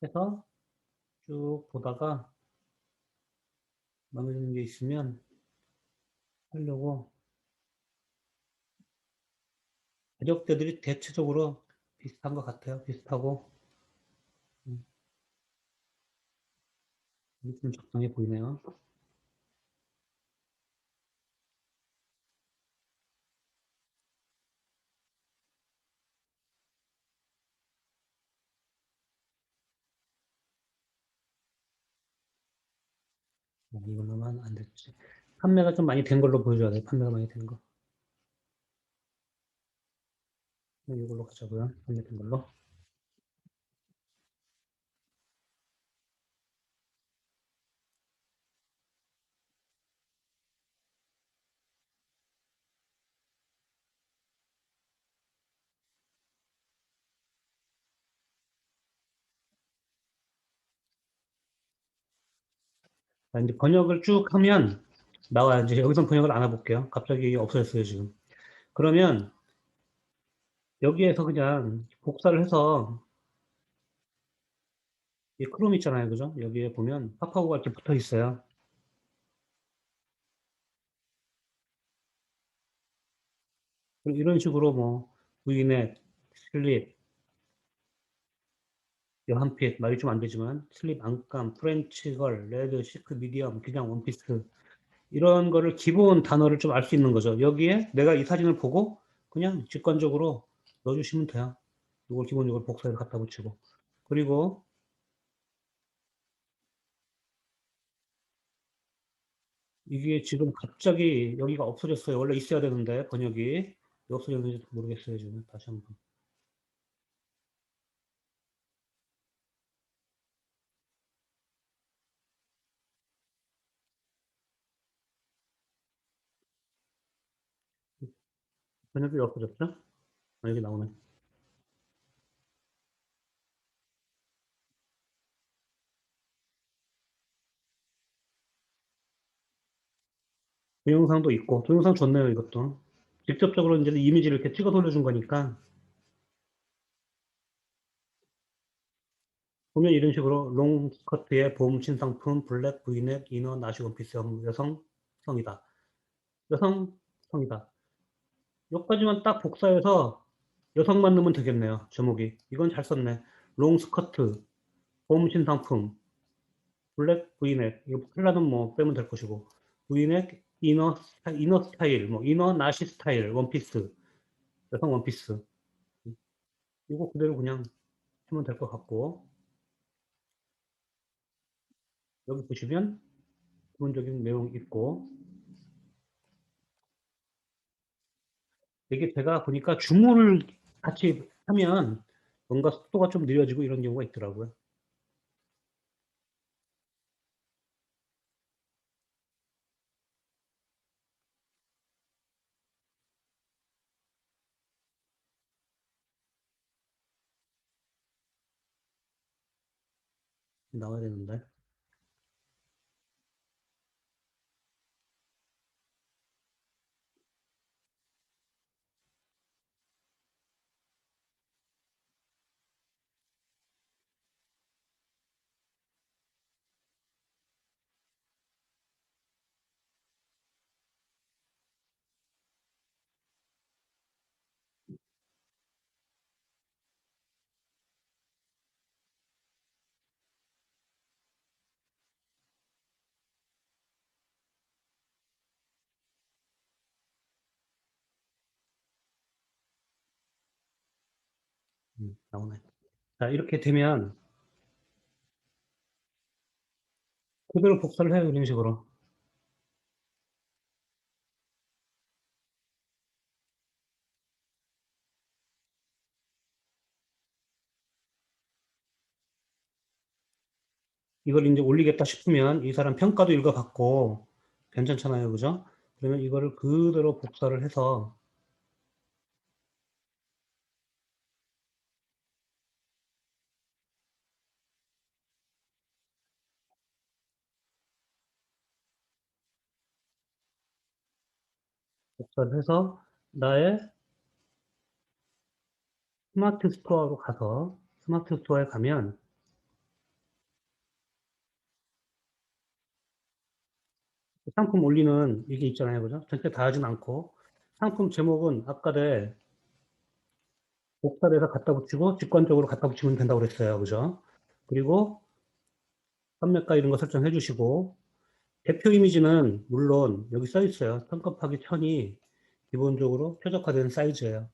해서 쭉 보다가 마음에 드는 게 있으면 하려고 가격대들이 대체적으로 비슷한 것 같아요. 비슷하고, 음, 좀 적당해 보이네요. 이걸로만 안 됐지. 판매가 좀 많이 된 걸로 보여줘야 돼. 판매가 많이 된 거. 이걸로 가자고요. 판매된 걸로. 자, 이제 번역을 쭉 하면 나와요. 이제 여기서 번역을 안 해볼게요. 갑자기 없어졌어요, 지금. 그러면 여기에서 그냥 복사를 해서 이 크롬 있잖아요. 그죠? 여기에 보면 파파고가 이렇게 붙어 있어요. 그럼 이런 식으로 뭐, 브이넥, 슬립, 여한핏, 말이 좀 안 되지만, 슬립, 안감, 프렌치걸, 레드, 시크, 미디엄, 그냥 원피스. 이런 거를 기본 단어를 좀 알 수 있는 거죠. 여기에 내가 이 사진을 보고 그냥 직관적으로 넣어주시면 돼요. 이걸 기본적으로 복사해서 갖다 붙이고. 그리고 이게 지금 갑자기 여기가 없어졌어요. 원래 있어야 되는데 번역이 왜 없어졌는지 모르겠어요. 지금 다시 한번. 번역이 왜 없어졌죠? 아, 여기 나오네. 동영상도 있고 동영상 좋네요. 이것도 직접적으로 이제 이미지를 이렇게 찍어 돌려준 거니까 보면 이런 식으로 롱 스커트에 봄 신상품 블랙 브이넥 이너 나시 원피스 여성성이다. 여성성이다. 여기까지만 딱 복사해서 여성만 넣으면 되겠네요. 제목이. 이건 잘 썼네. 롱 스커트, 봄 신상품, 블랙 브이넥. 이거 컬러는 뭐 빼면 될 것이고. 브이넥, 이너 스타일, 뭐, 이너 나시 스타일, 원피스, 여성 원피스. 이거 그대로 그냥 하면 될 것 같고. 여기 보시면 기본적인 내용 있고. 이게 제가 보니까 주문을 같이 하면 뭔가 속도가 좀 느려지고 이런 경우가 있더라고요. 나와야 되는데. 나오네. 자, 이렇게 되면 그대로 복사를 해요, 이런 식으로. 이걸 이제 올리겠다 싶으면 이 사람 평가도 읽어봤고 괜찮잖아요, 그죠? 그러면 이거를 그대로 복사를 해서 복사를 해서 나의 스마트 스토어로 가서 스마트 스토어에 가면 상품 올리는 이게 있잖아요, 그죠? 절대 다 하진 않고 상품 제목은 아까에 복사를 해서 갖다 붙이고 직관적으로 갖다 붙이면 된다고 그랬어요, 그죠? 그리고 판매가 이런 거 설정해 주시고 대표 이미지는 물론 여기 써 있어요. 턴급하기 1000이 기본적으로 최적화된 사이즈예요.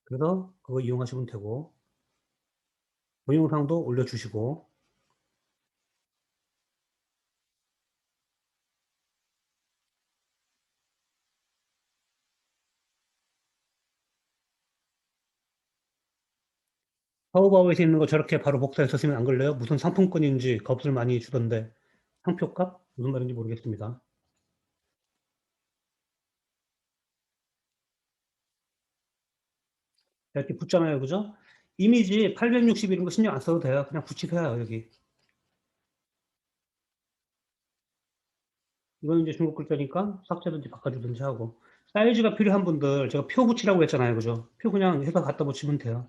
그래서 그거 이용하시면 되고 동영상도 올려주시고 타오바오에서 있는 거 저렇게 바로 복사해서 쓰면 안 걸려요? 무슨 상품권인지 겁을 많이 주던데 상표값? 무슨 말인지 모르겠습니다. 이렇게 붙잖아요, 그죠? 이미지 860 이런 거 신경 안 써도 돼요. 그냥 붙이세요, 여기. 이거는 이제 중국 글자니까 삭제든지 바꿔주든지 하고. 사이즈가 필요한 분들, 제가 표 붙이라고 했잖아요. 그죠? 표 그냥 해서 갖다 붙이면 돼요.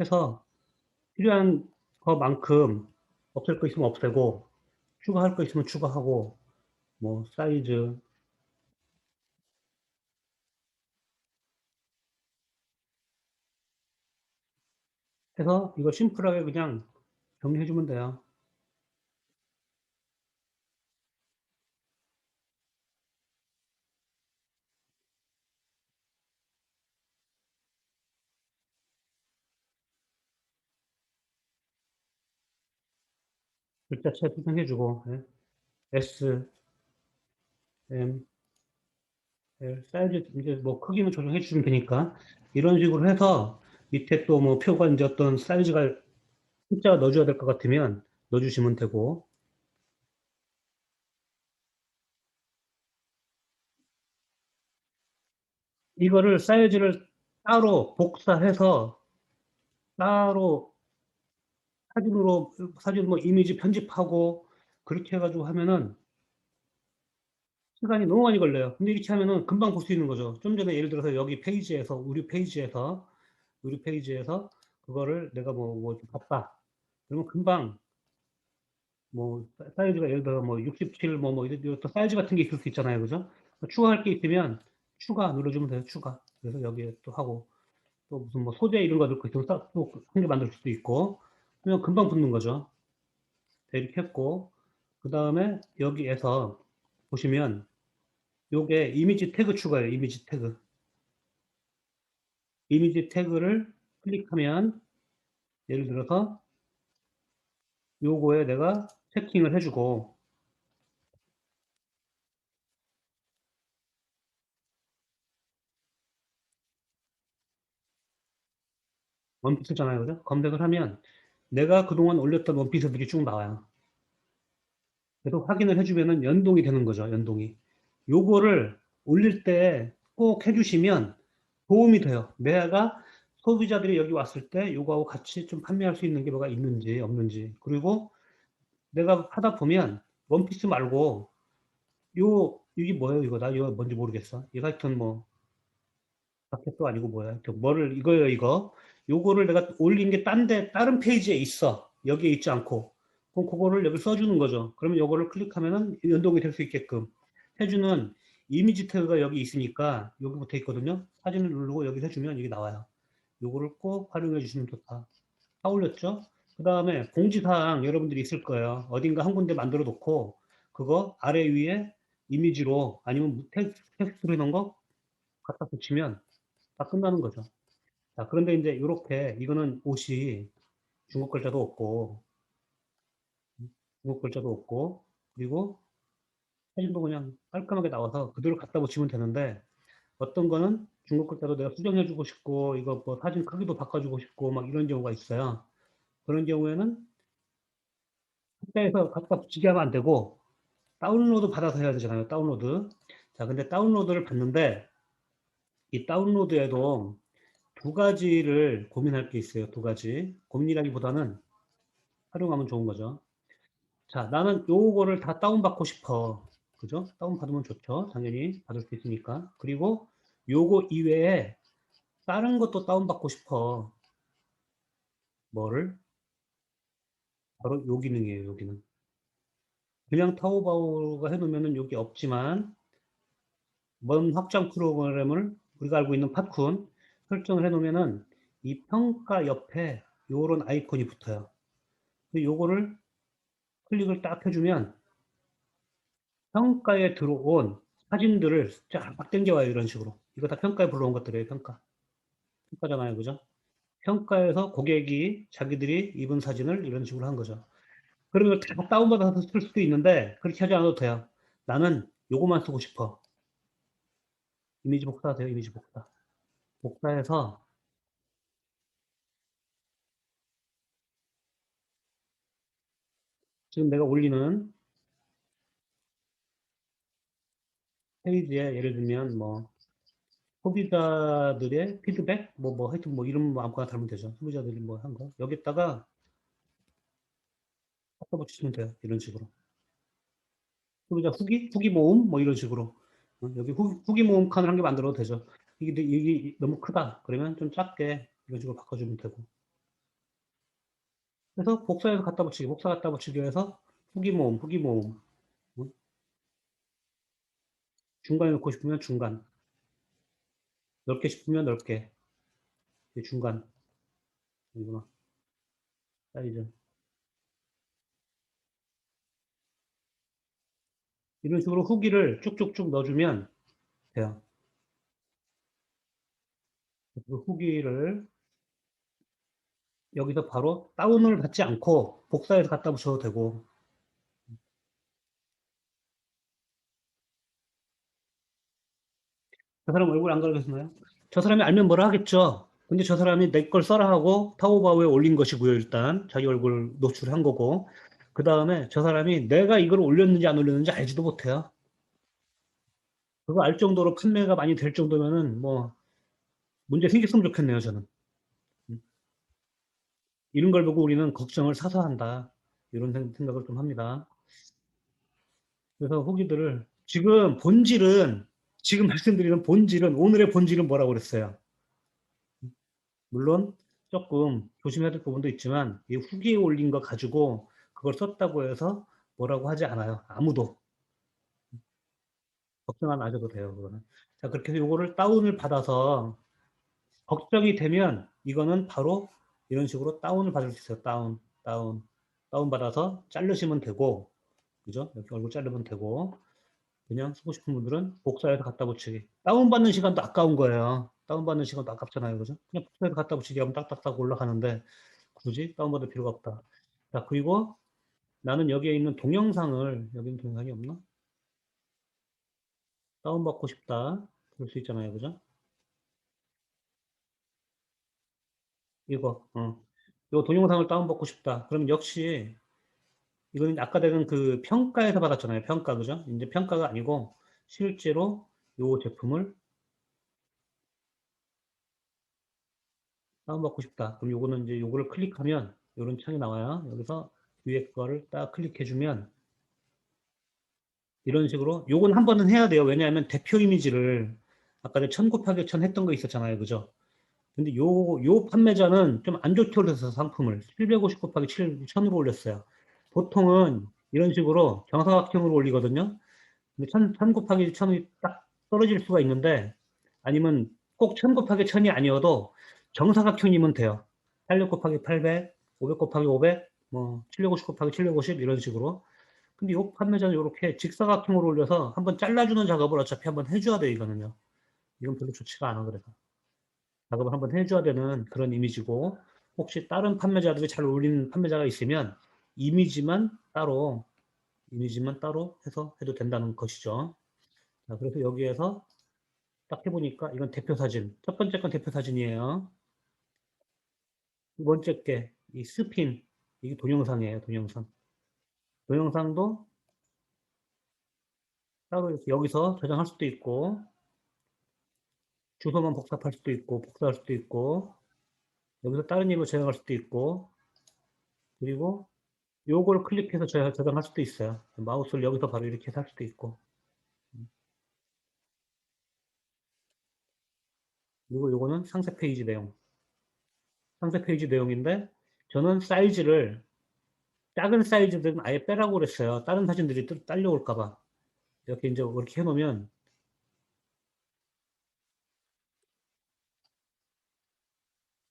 해서 필요한 것만큼 없앨 거 있으면 없애고, 추가할 거 있으면 추가하고, 뭐, 사이즈 해서 이거 심플하게 그냥 정리해주면 돼요. 글자체 수정해주고, 예. S, M, L, 사이즈 이제 뭐 크기는 조정해주시면 되니까 이런 식으로 해서 밑에 또 뭐 표가 이제 어떤 사이즈가 숫자가 넣어줘야 될 것 같으면 넣어주시면 되고 이거를 사이즈를 따로 복사해서 따로 사진 뭐 이미지 편집하고 그렇게 해가지고 하면은 시간이 너무 많이 걸려요. 근데 이렇게 하면은 금방 볼 수 있는 거죠. 좀 전에 예를 들어서 여기 페이지에서 우리 페이지에서 그거를 내가 뭐 봤다. 그러면 금방 뭐 사이즈가 예를 들어 뭐 67, 이것도 사이즈 같은 게 있을 수 있잖아요, 그죠? 추가할 게 있으면 추가 눌러주면 돼요, 추가. 그래서 여기에 또 하고 또 무슨 뭐 소재 이런 거 넣고 있으면 또한 개 만들 수도 있고 그러면 금방 붙는 거죠. 네, 이렇게 했고 그 다음에 여기에서 보시면 요게 이미지 태그 추가예요, 이미지 태그. 이미지 태그를 클릭하면 예를 들어서 요거에 내가 채팅을 해주고 원피스잖아요, 그죠? 검색을 하면 내가 그동안 올렸던 원피스들이 쭉 나와요. 그래서 확인을 해주면은 연동이 되는 거죠, 연동이. 요거를 올릴 때 꼭 해주시면 도움이 돼요. 내가 소비자들이 여기 왔을 때 요거하고 같이 좀 판매할 수 있는 게 뭐가 있는지 없는지. 그리고 내가 하다 보면 원피스 말고 이게 뭐예요, 이거? 나 이거 뭔지 모르겠어. 이거 하여튼 뭐, 자켓도 아니고 뭐야. 하여튼 뭐를, 이거예요, 이거. 요거를 내가 올린 게 다른 페이지에 있어. 여기에 있지 않고. 그럼 그거를 여기 써주는 거죠. 그러면 요거를 클릭하면은 연동이 될 수 있게끔 해주는 이미지 태그가 여기 있으니까 여기 붙어 있거든요. 사진을 누르고 여기 해주면 이게 나와요. 요거를 꼭 활용해 주시면 좋다. 다 올렸죠? 그 다음에 공지사항 여러분들이 있을 거예요. 어딘가 한 군데 만들어 놓고 그거 아래 위에 이미지로 아니면 텍스트로 해놓은 거 갖다 붙이면 다 끝나는 거죠. 자, 그런데 이제 이렇게 이거는 옷이 중국 글자도 없고 중국 글자도 없고 그리고 사진도 그냥 깔끔하게 나와서 그대로 갖다 붙이면 되는데 어떤 거는 중국 글자도 내가 수정해주고 싶고 이거 뭐 사진 크기도 바꿔주고 싶고 막 이런 경우가 있어요. 그런 경우에는 학자에서 갖다 붙이게 하면 안 되고 다운로드 받아서 해야 되잖아요. 다운로드. 자, 근데 다운로드를 받는데 이 다운로드에도 두 가지를 고민할 게 있어요. 두 가지. 고민이라기보다는 활용하면 좋은 거죠. 자, 나는 요거를 다 다운받고 싶어. 그죠? 다운받으면 좋죠. 당연히 받을 수 있으니까. 그리고 요거 이외에 다른 것도 다운받고 싶어. 뭐를? 바로 요 기능이에요. 요 기능. 그냥 타오바오가 해놓으면은 여기 없지만 먼 확장 프로그램을 우리가 알고 있는 팟쿤 설정을 해놓으면은 이 평가 옆에 요런 아이콘이 붙어요. 요거를 클릭을 딱 해주면 평가에 들어온 사진들을 쫙 당겨와요. 이런 식으로. 이거 다 평가에 불러온 것들이에요. 평가잖아요. 그죠? 평가에서 고객이 자기들이 입은 사진을 이런 식으로 한 거죠. 그러면 다 다운받아서 쓸 수도 있는데 그렇게 하지 않아도 돼요. 나는 요거만 쓰고 싶어. 이미지 복사하세요. 이미지 복사. 복사해서 지금 내가 올리는 페이지에 예를 들면 뭐 소비자들의 피드백 하여튼 뭐 이름 뭐 아무거나 달면 되죠. 소비자들이 뭐 한 거. 여기다가 갖다 붙이시면 돼요. 이런 식으로. 그리고 이제 후기 모음 뭐 이런 식으로 여기 후기 모음 칸을 한 개 만들어도 되죠. 이게 너무 크다. 그러면 좀 작게 이런 식으로 바꿔주면 되고. 그래서 복사해서 갖다 붙이기, 복사 갖다 붙이기 해서 후기 모음. 응? 중간에 놓고 싶으면 중간, 넓게 싶으면 넓게, 중간, 이구나 사이즈. 이런 식으로 후기를 쭉쭉쭉 넣어주면 돼요. 그 후기를 여기서 바로 다운을 받지 않고 복사해서 갖다 붙여도 되고. 저 사람 얼굴 안 가리겠나요? 저 사람이 알면 뭐라 하겠죠. 근데 저 사람이 내 걸 써라 하고 타오바오에 올린 것이고요. 일단 자기 얼굴 노출한 거고, 그 다음에 저 사람이 내가 이걸 올렸는지 안 올렸는지 알지도 못해요. 그거 알 정도로 판매가 많이 될 정도면은 뭐 문제 생겼으면 좋겠네요. 저는 음. 이런 걸 보고 우리는 걱정을 사서 한다, 이런 생각을 좀 합니다. 그래서 후기들을 지금 말씀드리는 본질은, 오늘의 본질은 뭐라고 그랬어요? 물론 조금 조심해야 될 부분도 있지만 이 후기에 올린 거 가지고 그걸 썼다고 해서 뭐라고 하지 않아요. 아무도. 걱정 안 하셔도 돼요. 그거는. 자, 그렇게 해서 요거를 다운을 받아서 걱정이 되면 이거는 바로 이런 식으로 다운을 받을 수 있어요. 다운 받아서 자르시면 되고, 그죠? 이렇게 얼굴 자르면 되고, 그냥 쓰고 싶은 분들은 복사해서 갖다 붙이기. 다운받는 시간도 아까운 거예요. 다운받는 시간도 아깝잖아요. 그죠? 그냥 복사해서 갖다 붙이기 하면 딱딱딱 올라가는데 굳이 다운받을 필요가 없다. 자, 그리고 나는 여기에 있는 동영상을, 여기 있는 동영상이 없나? 다운받고 싶다. 그럴 수 있잖아요. 그죠? 요 동영상을 다운받고 싶다. 그럼 역시 이거는 아까 내가 그 평가에서 받았잖아요. 평가. 그죠? 이제 평가가 아니고 실제로 요 제품을 다운받고 싶다. 그럼 요거는 이제 요거를 클릭하면 요런 창이 나와요. 여기서 위에 거를 딱 클릭해주면 이런 식으로, 요건 한 번은 해야 돼요. 왜냐하면 대표 이미지를 아까 내가 1000 곱하기 1000 했던 거 있었잖아요. 그죠? 근데 요 판매자는 좀 안 좋게 올려서 상품을 750 곱하기 7, 1000으로 올렸어요. 보통은 이런 식으로 정사각형으로 올리거든요. 근데 1000 곱하기 1000이 딱 떨어질 수가 있는데, 아니면 꼭 1000 곱하기 1000이 아니어도 정사각형이면 돼요. 800 곱하기 800, 500 곱하기 500, 뭐 750 곱하기 750 이런 식으로. 근데 이 판매자는 이렇게 직사각형으로 올려서 한번 잘라주는 작업을 어차피 한번 해줘야 돼요, 이거는요. 이건 별로 좋지가 않아, 그래서. 작업을 한번 해줘야 되는 그런 이미지고, 혹시 다른 판매자들이 잘 어울리는 판매자가 있으면 이미지만 따로, 이미지만 따로 해서 해도 된다는 것이죠. 자, 그래서 여기에서 딱 해보니까 이건 대표 사진. 첫 번째 건 대표 사진이에요. 두 번째 게 이 스핀. 이게 동영상이에요, 동영상. 동영상도 따로 이렇게 여기서 저장할 수도 있고, 주소만 복사할 수도 있고, 복사할 수도 있고, 여기서 다른 입을 저장할 수도 있고, 그리고 요걸 클릭해서 저장할 수도 있어요. 마우스를 여기서 바로 이렇게 해서 할 수도 있고. 그리고 요거는 상세 페이지 내용. 상세 페이지 내용인데, 저는 사이즈를, 작은 사이즈들은 아예 빼라고 그랬어요. 다른 사진들이 딸려올까봐. 이렇게 이제 그렇게 해놓으면,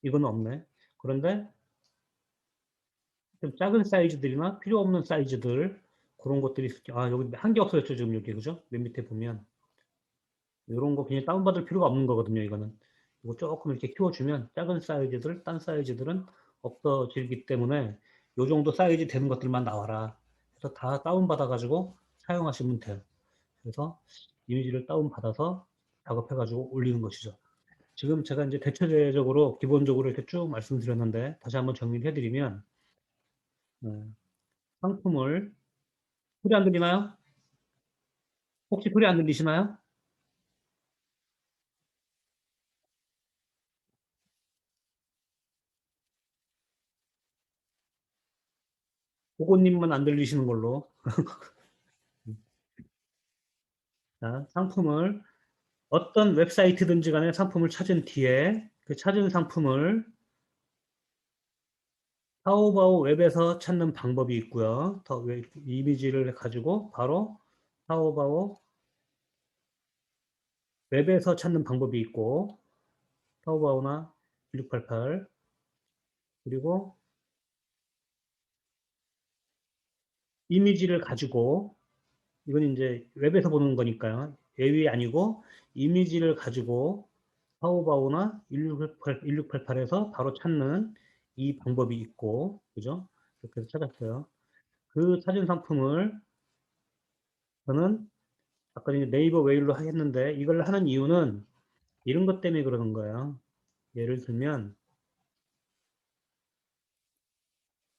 이건 없네. 그런데 좀 작은 사이즈들이나 필요 없는 사이즈들, 그런 것들이 있을게요. 아, 여기 한 개 없어졌죠, 지금 여기. 그죠? 맨 밑에 보면. 이런 거 그냥 다운받을 필요가 없는 거거든요, 이거는. 이거 조금 이렇게 키워주면 작은 사이즈들, 딴 사이즈들은 없어지기 때문에 요 정도 사이즈 되는 것들만 나와라. 그래서 다 다운받아가지고 사용하시면 돼요. 그래서 이미지를 다운받아서 작업해가지고 올리는 것이죠. 지금 제가 이제 대체적으로, 기본적으로 이렇게 쭉 말씀드렸는데, 다시 한번 정리를 해드리면, 어, 상품을, 소리 안 들리나요? 혹시 소리 안 들리시나요? 고고님만 안 들리시는 걸로. 자, 상품을 어떤 웹사이트든지 간에 상품을 찾은 뒤에 그 찾은 상품을 타오바오 웹에서 찾는 방법이 있고요. 더 이미지를 가지고 바로 타오바오 웹에서 찾는 방법이 있고 타오바오나 1688 그리고 이미지를 가지고 이건 이제 웹에서 보는 거니까요. 앱이 아니고 이미지를 가지고 타오바오나 1688에서 바로 찾는 이 방법이 있고 그죠? 그렇게 해서 찾았어요. 그 찾은 상품을 저는 아까 이제 네이버 웨일로 하겠는데 이걸 하는 이유는 이런 것 때문에 그러는 거예요. 예를 들면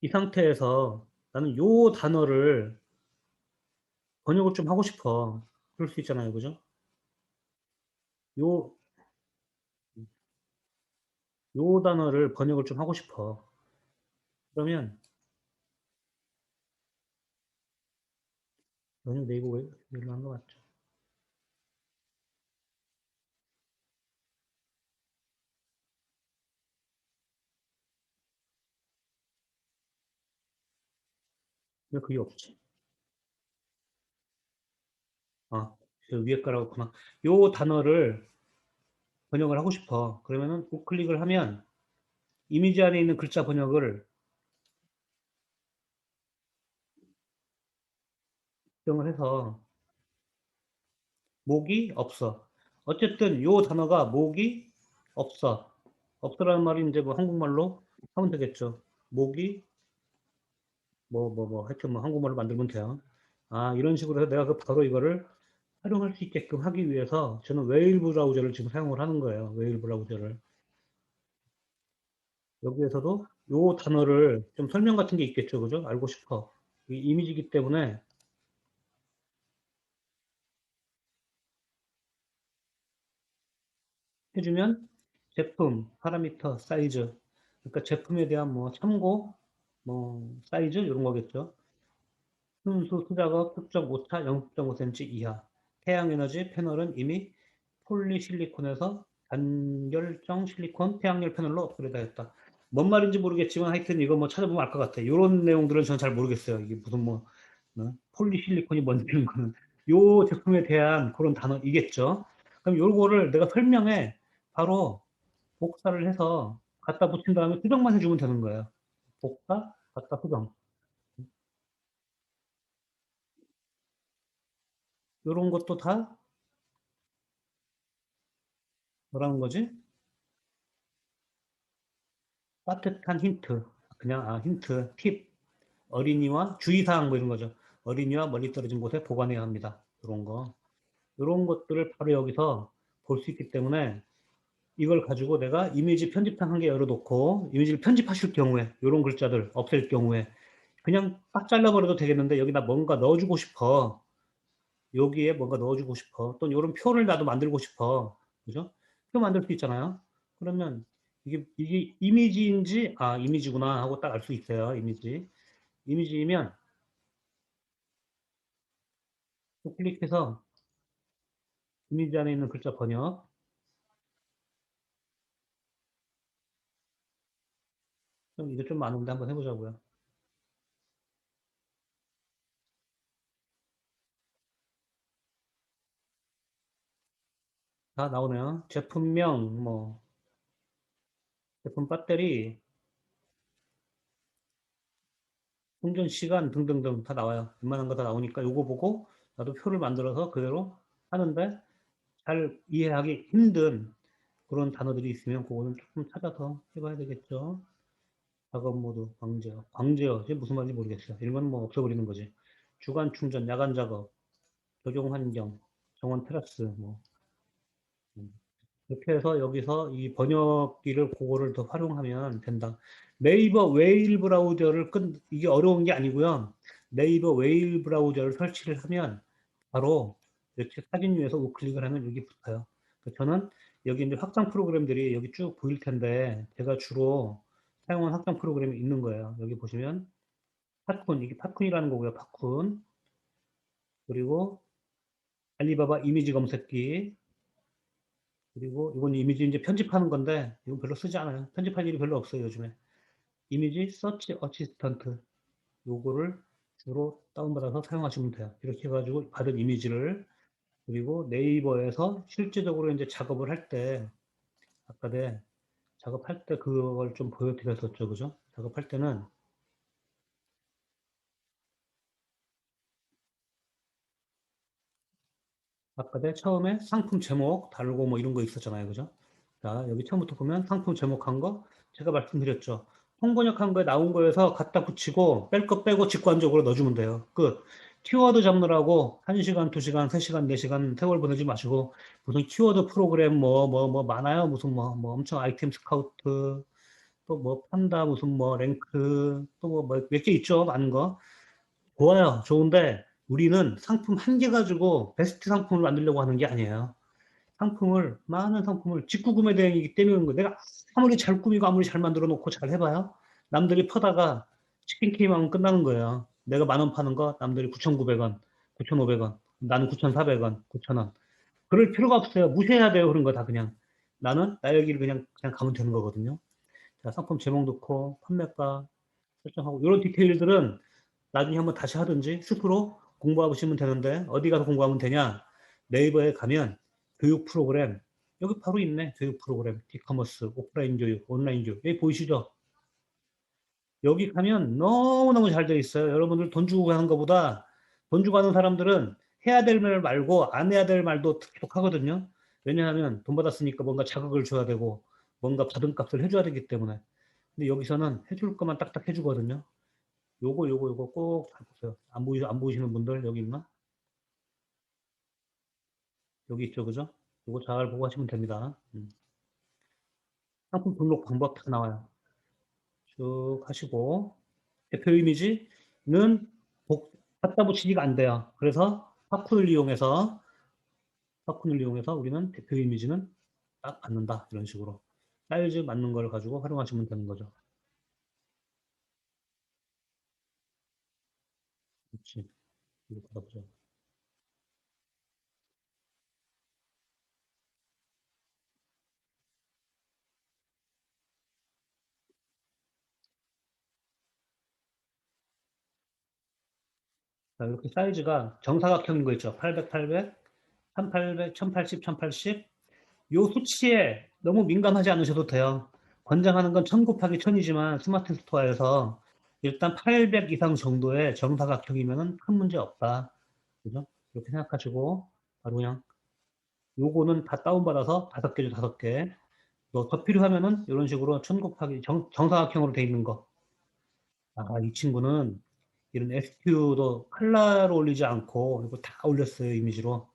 이 상태에서 나는 요 단어를 번역을 좀 하고 싶어. 그럴 수 있잖아요. 그죠? 요, 요 단어를 번역을 좀 하고 싶어. 그러면 번역 네이버 웨일로 한 거 맞죠? 왜 그게 없지? 아, 저 위에 거라고 구나. 요 단어를 번역을 하고 싶어. 그러면은 우클릭을 하면 이미지 안에 있는 글자 번역을 설정을 해서 목이 없어. 어쨌든 요 단어가 목이 없어. 없어라는 말이 이제 뭐 한국말로 하면 되겠죠. 목이 하여튼 뭐 한국말로 만들면 돼요. 아, 이런 식으로 해서 내가 그 바로 이거를 활용할 수 있게끔 하기 위해서 저는 웨일 브라우저를 지금 사용을 하는 거예요. 웨일 브라우저를. 여기에서도 요 단어를 좀 설명 같은 게 있겠죠. 그죠? 알고 싶어. 이 이미지이기 때문에 해주면 제품, 파라미터, 사이즈. 그러니까 제품에 대한 뭐 참고, 뭐 사이즈 이런 거겠죠. 순수 수작업 특정 오차 0.5cm 이하. 태양 에너지 패널은 이미 폴리실리콘에서 단결정 실리콘 태양열 패널로 업그레이드하였다. 뭔 말인지 모르겠지만 하여튼 이거 뭐 찾아보면 알 것 같아. 이런 내용들은 저는 잘 모르겠어요. 이게 무슨 뭐 폴리실리콘이 뭔지 이런 거는 요 제품에 대한 그런 단어이겠죠. 그럼 요거를 내가 설명에 바로 복사를 해서 갖다 붙인 다음에 수정만 해주면 되는 거예요. 복사, 갖다 수정. 요런 것도 다 뭐라는 거지? 따뜻한 힌트. 그냥 힌트, 팁. 어린이와 주의사항 뭐 이런 거죠. 어린이와 멀리 떨어진 곳에 보관해야 합니다. 이런 거. 이런 것들을 바로 여기서 볼 수 있기 때문에 이걸 가지고 내가 이미지 편집창 한 개 열어놓고 이미지를 편집하실 경우에 이런 글자들 없앨 경우에 그냥 딱 잘라버려도 되겠는데 여기다 뭔가 넣어주고 싶어. 여기에 뭔가 넣어주고 싶어. 또 이런 표를 나도 만들고 싶어. 그죠? 표 만들 수 있잖아요. 그러면 이게 이미지인지 이미지구나 하고 딱 알 수 있어요. 이미지. 이미지이면 또 클릭해서 이미지 안에 있는 글자 번역. 이게 좀 많은데 한번 해보자고요. 다 나오네요. 제품명, 뭐, 제품 배터리, 충전 시간 등등등 다 나와요. 웬만한 거 다 나오니까 요거 보고 나도 표를 만들어서 그대로 하는데 잘 이해하기 힘든 그런 단어들이 있으면 그거는 조금 찾아서 해봐야 되겠죠. 작업 모드, 광제어. 광제어, 이게 무슨 말인지 모르겠어요. 이런 건 뭐 없애버리는 거지. 주간 충전, 야간 작업, 적용 환경, 정원 테라스, 뭐. 음. 이렇게 해서 여기서 이 번역기를 그거를 더 활용하면 된다. 네이버 웨일 브라우저를 이게 어려운 게 아니고요. 네이버 웨일 브라우저를 설치를 하면 바로 이렇게 사진 위에서 우클릭을 하면 여기 붙어요. 저는 여기 이제 확장 프로그램들이 여기 쭉 보일 텐데 제가 주로 사용한 확장 프로그램이 있는 거예요. 여기 보시면 팝콘, 이게 팝콘이라는 거고요. 팝콘. 그리고 알리바바 이미지 검색기. 그리고 이건 이미지 이제 편집하는 건데 이건 별로 쓰지 않아요. 편집할 일이 별로 없어요, 요즘에. 이미지 서치 어시스턴트. 요거를 주로 다운받아서 사용하시면 돼요. 이렇게 해가지고 받은 이미지를 그리고 네이버에서 실제적으로 이제 작업을 할 때 아까 내 작업할 때 그걸 좀 보여드렸었죠, 그죠? 작업할 때는 아까 내 처음에 상품 제목 다르고 뭐 이런 거 있었잖아요, 그죠? 자, 여기 처음부터 보면 상품 제목한 거 제가 말씀드렸죠. 통번역한 거에 나온 거에서 갖다 붙이고 뺄 거 빼고 직관적으로 넣어주면 돼요. 끝. 키워드 잡느라고 1시간, 2시간, 3시간, 4시간 세월 보내지 마시고 무슨 키워드 프로그램 뭐 많아요. 무슨 뭐 엄청 아이템 스카우트 또 뭐 판다 무슨 뭐 랭크 또 뭐 몇 개 있죠. 많은 거. 좋아요. 좋은데 우리는 상품 한 개 가지고 베스트 상품을 만들려고 하는 게 아니에요. 많은 상품을 직구 구매 대행이기 때문에 내가 아무리 잘 꾸미고 아무리 잘 만들어 놓고 잘 해봐요. 남들이 퍼다가 치킨 게임 하면 끝나는 거예요. 내가 10,000원 파는 거 남들이 9,900원, 9,500원, 나는 9,400원, 9,000원. 그럴 필요가 없어요. 무시해야 돼요. 그런 거 다 그냥. 나는 나 여기를 그냥 가면 되는 거거든요. 자, 상품 제목 넣고 판매가 설정하고 이런 디테일들은 나중에 한번 다시 하든지 스스로 공부하시면 되는데 어디 가서 공부하면 되냐? 네이버에 가면 교육 프로그램 여기 바로 있네. 교육 프로그램, 디커머스, 오프라인 교육, 온라인 교육 여기 보이시죠? 여기 가면 너무너무 잘 되어 있어요. 여러분들 돈 주고 하는 것보다 돈 주고 하는 사람들은 해야 될 말 말고 안 해야 될 말도 계속 하거든요. 왜냐하면 돈 받았으니까 뭔가 자극을 줘야 되고 뭔가 받은 값을 해줘야 되기 때문에. 근데 여기서는 해줄 것만 딱딱 해주거든요. 요거 꼭 잘 보세요. 안 보이시는 분들 여기 있나? 여기 있죠, 그죠? 요거 잘 보고 하시면 됩니다. 상품 등록 방법 다 나와요. 쭉 하시고 대표 이미지는 갖다 붙이기가 안 돼요. 그래서 파쿤을 이용해서 우리는 대표 이미지는 딱 받는다. 이런 식으로 사이즈 맞는 걸 가지고 활용하시면 되는 거죠. 그렇지. 이거 받아보죠. 자, 이렇게 사이즈가 정사각형인 거 있죠. 800, 800, 1800, 1080, 1080. 요 수치에 너무 민감하지 않으셔도 돼요. 권장하는 건 1000 곱하기 1000이지만 스마트 스토어에서 일단 800 이상 정도의 정사각형이면 큰 문제 없다. 그죠? 이렇게 생각하시고 바로 그냥 요거는 다 다운받아서 5개죠, 5개. 더 필요하면은 이런 식으로 1000 곱하기 정사각형으로 돼 있는 거. 아, 이 친구는 이런 SQ도 칼라로 올리지 않고 이거 다 올렸어요, 이미지로.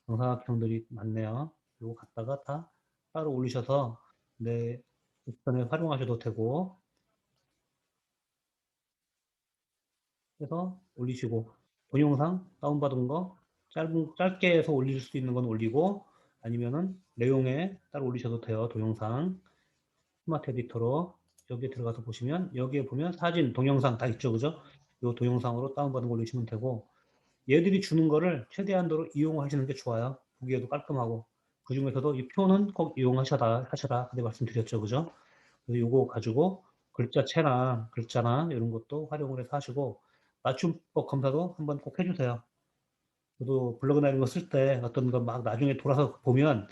정사각형들이 많네요. 이거 갖다가 다 따로 올리셔서 내 옵션에 활용하셔도 되고 해서 올리시고 동영상 다운받은 거 짧게 해서 올릴 수 있는 건 올리고 아니면은 내용에 따로 올리셔도 돼요. 동영상 스마트 에디터로 여기에 들어가서 보시면 여기에 보면 사진, 동영상 다 있죠. 그죠? 이 동영상으로 다운받은 거 올리시면 되고 얘들이 주는 거를 최대한도로 이용하시는 게 좋아요. 보기에도 깔끔하고 그 중에서도 이 표는 꼭 이용하셔라 그때 말씀드렸죠. 그죠? 그래서 요거 가지고 글자나 이런 것도 활용을 해서 하시고 맞춤법 검사도 한번 꼭 해주세요. 저도 블로그나 이런 거 쓸 때 어떤 거 막 나중에 돌아서 보면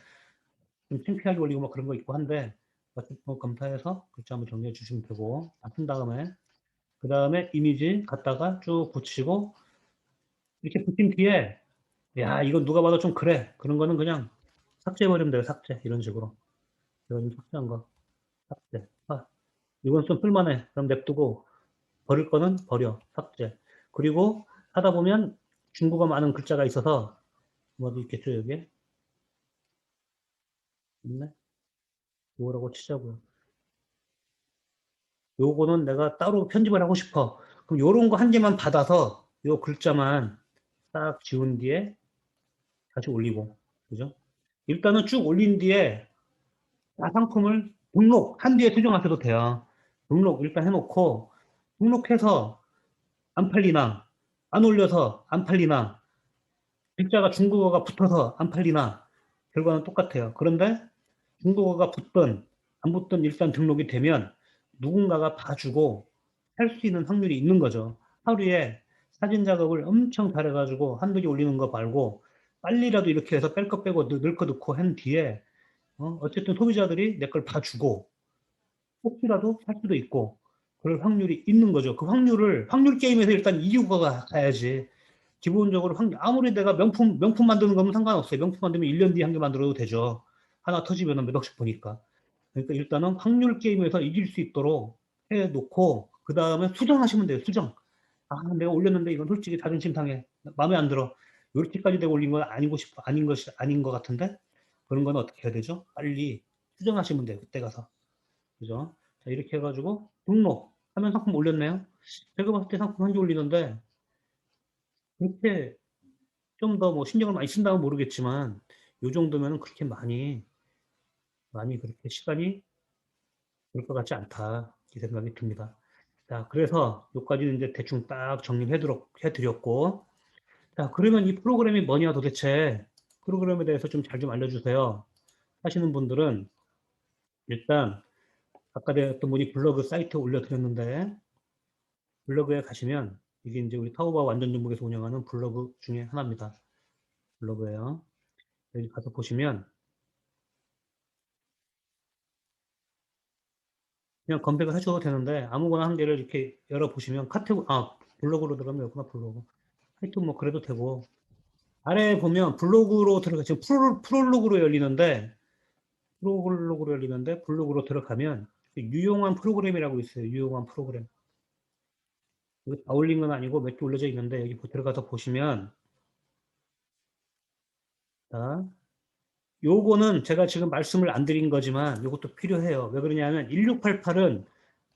좀 창피하게 올리고 막 그런 거 있고 한데 맞춤법 검사해서 글자 한번 정리해 주시면 되고 한 다음에 그 다음에 이미지 갖다가 쭉 붙이고 이렇게 붙인 뒤에 야 이건 누가 봐도 좀 그래 그런 거는 그냥 삭제해버리면 돼요. 삭제 이런 식으로 이런 삭제한 거 삭제 이건 좀 쓸만해 그럼 냅두고 버릴 거는 버려. 삭제. 그리고 하다 보면 중국어 많은 글자가 있어서 뭐도 있겠죠, 여기에? 있네? 뭐라고 치자고요. 요거는 내가 따로 편집을 하고 싶어. 그럼 요런 거 한 개만 받아서 요 글자만 딱 지운 뒤에 다시 올리고. 그죠? 일단은 쭉 올린 뒤에 상품을 등록한 뒤에 수정하셔도 돼요. 등록 일단 해놓고 등록해서 안 팔리나 안 올려서 안 팔리나 글자가 중국어가 붙어서 안 팔리나? 결과는 똑같아요. 그런데 중국어가 붙든 안 붙든 일단 등록이 되면 누군가가 봐주고 할 수 있는 확률이 있는 거죠. 하루에 사진 작업을 엄청 잘해가지고 한두 개 올리는 거 말고 빨리라도 이렇게 해서 뺄 거 빼고 넣을 거 넣고 한 뒤에 어쨌든 소비자들이 내 걸 봐주고 혹시라도 살 수도 있고 그럴 확률이 있는 거죠. 그 확률 게임에서 일단 이유가 가야지. 기본적으로 아무리 내가 명품 만드는 거면 상관없어요. 명품 만들면 1년 뒤에 한 개 만들어도 되죠. 하나 터지면 몇 억씩 보니까. 그러니까 일단은 확률 게임에서 이길 수 있도록 해 놓고, 그 다음에 수정하시면 돼요. 수정. 아, 내가 올렸는데 이건 솔직히 자존심 상해. 마음에 안 들어. 이렇게까지 내가 올린 건 아닌 것 같은데? 그런 건 어떻게 해야 되죠? 빨리 수정하시면 돼요. 그때 가서. 그죠? 자, 이렇게 해가지고 등록 하면 상품 올렸네요. 제가 봤을 때 상품 한 개 올리는데, 그렇게 좀 더 뭐 신경을 많이 쓴다면 모르겠지만, 요 정도면 그렇게 많이 그렇게 시간이 들 것 같지 않다. 이 생각이 듭니다. 자, 그래서 요까지는 이제 대충 딱 정리를 해드렸고, 자, 그러면 이 프로그램이 뭐냐 도대체, 프로그램에 대해서 좀 잘 좀 알려주세요. 하시는 분들은 일단 아까 내가 어떤 분이 블로그 사이트에 올려드렸는데, 블로그에 가시면 이게 이제 우리 타오바 완전 중국에서 운영하는 블로그 중에 하나입니다. 블로그예요. 여기 가서 보시면 그냥 검색을 하셔도 되는데 아무거나 한 개를 이렇게 열어보시면 블로그로 들어가면 여구나 블로그. 하여튼 뭐 그래도 되고 아래에 보면 블로그로 들어가 지금 프롤로그로 열리는데 블로그로 들어가면 유용한 프로그램이라고 있어요. 유용한 프로그램. 이거 다 올린 건 아니고 몇 개 올려져 있는데 여기 들어가서 보시면 자, 요거는 제가 지금 말씀을 안 드린 거지만 요것도 필요해요. 왜 그러냐면 1688은